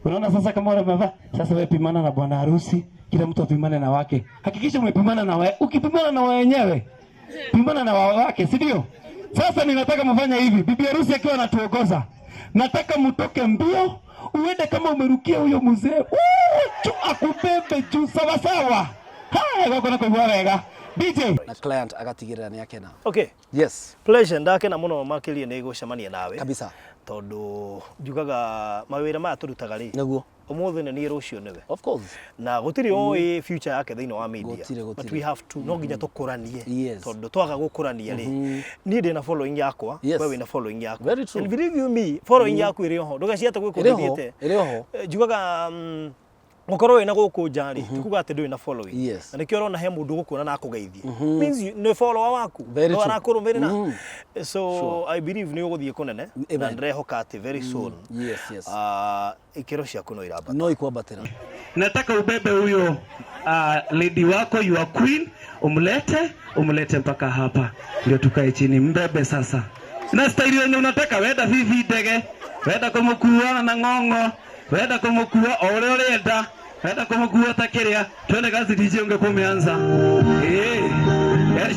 Unaona sasa kama umevaa, sasa wewe pimana na bwana harusi, kila mtu apimane na wake. Hakikisha umepimana na wewe. Ukipimana na wenyewe, pimana na wake, si ndio? Sasa ninataka mfanye hivi. Bibi harusi akiwa anatuongoza, nataka mtoke mbio, uende kama umerukia huyo mzee. Akubebe juu sawa sawa. Haya kwa kwa wega. DJ na client agatigirira ni akena. Okay. Yes. Pleasure ndake na muno makirie ni gucemania nawe. Kabisa. Tondu njugaga mawira maya turutaga ri. Naguo. Umuthi ni rucio niwe. Of course. Na gutiri oi future yake thiini wa media. But we have to no nginya tukuranie. Yes. Tondu twaga gukurania ri. Ni ndi na following yakwa, wewe na following yakwa. Very true. And believe you me, following yaku iri ho. Ndugaciata gwikundithite. Iri ho. Njugaga Mukoro ina guku jari tukuga ati ndui na following. Yes. Na nikio rona he mundu gukuna na akugeithie. Means you no follower waku. No arakurumira na. So I believe ni uguthie kunene na ndrehoka ati very soon. Yes. Ikiro cia kuno irabata. No ikwabatira. Nataka ubebe huyo lady wako, your queen, umlete mpaka hapa. Ndio tukae chini mbebe sasa. Na style yenye unataka wenda vivi ndege, wenda kumukua na ng'ong'o, wenda kumukua ore urenda, wenda kumukua takiria, twende kazi DJ ungekuwa umeanza.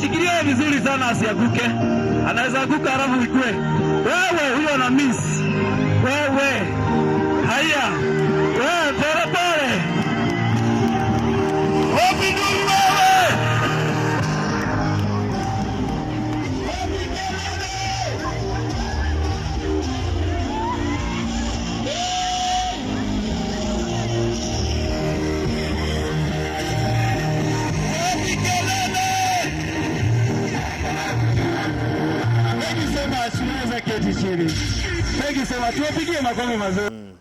Shikilia vizuri sana asianguke. Anaweza anguka alafu ikue. Wewe huyo na miss. Wewe. Haya. Wewe pole pole. Wapi ndio wewe? Thank you so much.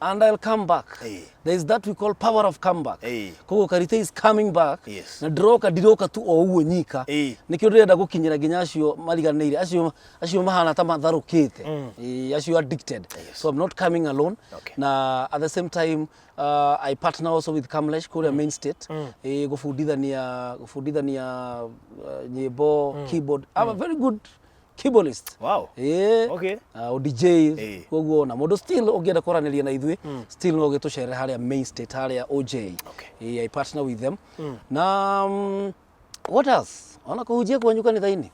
And I'll come back. There is that we call power of comeback. Kogo KARITEI is coming back. Na diroka tu o uwe nyika. Nikio ndenda gukinyira ginya acio mariganire acio mahana ta matharukite. Acio addicted. So I'm not coming alone. Na at the same time I partner also with Kamlesh Korea Main State. Gufundithania nyimbo, keyboard. I'm a very good keyboardist. Wow. Okay. DJ koguo na modo still ogienda koraniria na ithui still no gituchere haria Main State haria OJ. I partner with them. Na what else? Ona kuhujia kuanyuka ni thaini.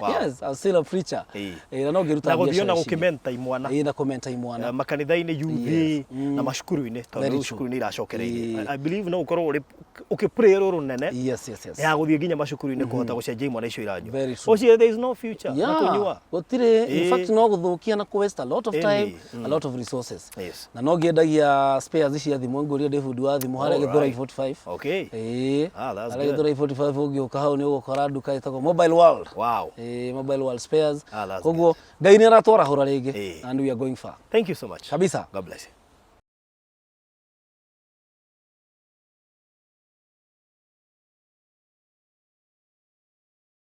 Wow. Yes, I'm still a preacher. Na no giruta na guthiona gukimenta imwana. Na komenta imwana. Makanitha-ini yuthi na mashukuru-ini tondu shukuru-ini iracokereirie. I believe no ukorwo uri ukipray ruru nene. Yes. Ya guthie nginya mashukuru-ini kuhota gucenjia imwana icio iranyu. Ocio there is no future. Nakunyua. Gutire in fact no guthukia na waste a lot of time, a lot of resources. Na no giendagia spares ici ya thimu nguria David wa thimu haria githora 45. Okay. That's good. Githora 45 ugiuka hau ni ugukora nduka itagwo Mobile World. Wow. Mobile World spares. Koguo Ngai ni aratwara hura ringi and we are going far. Thank you so much. Kabisa. God bless you.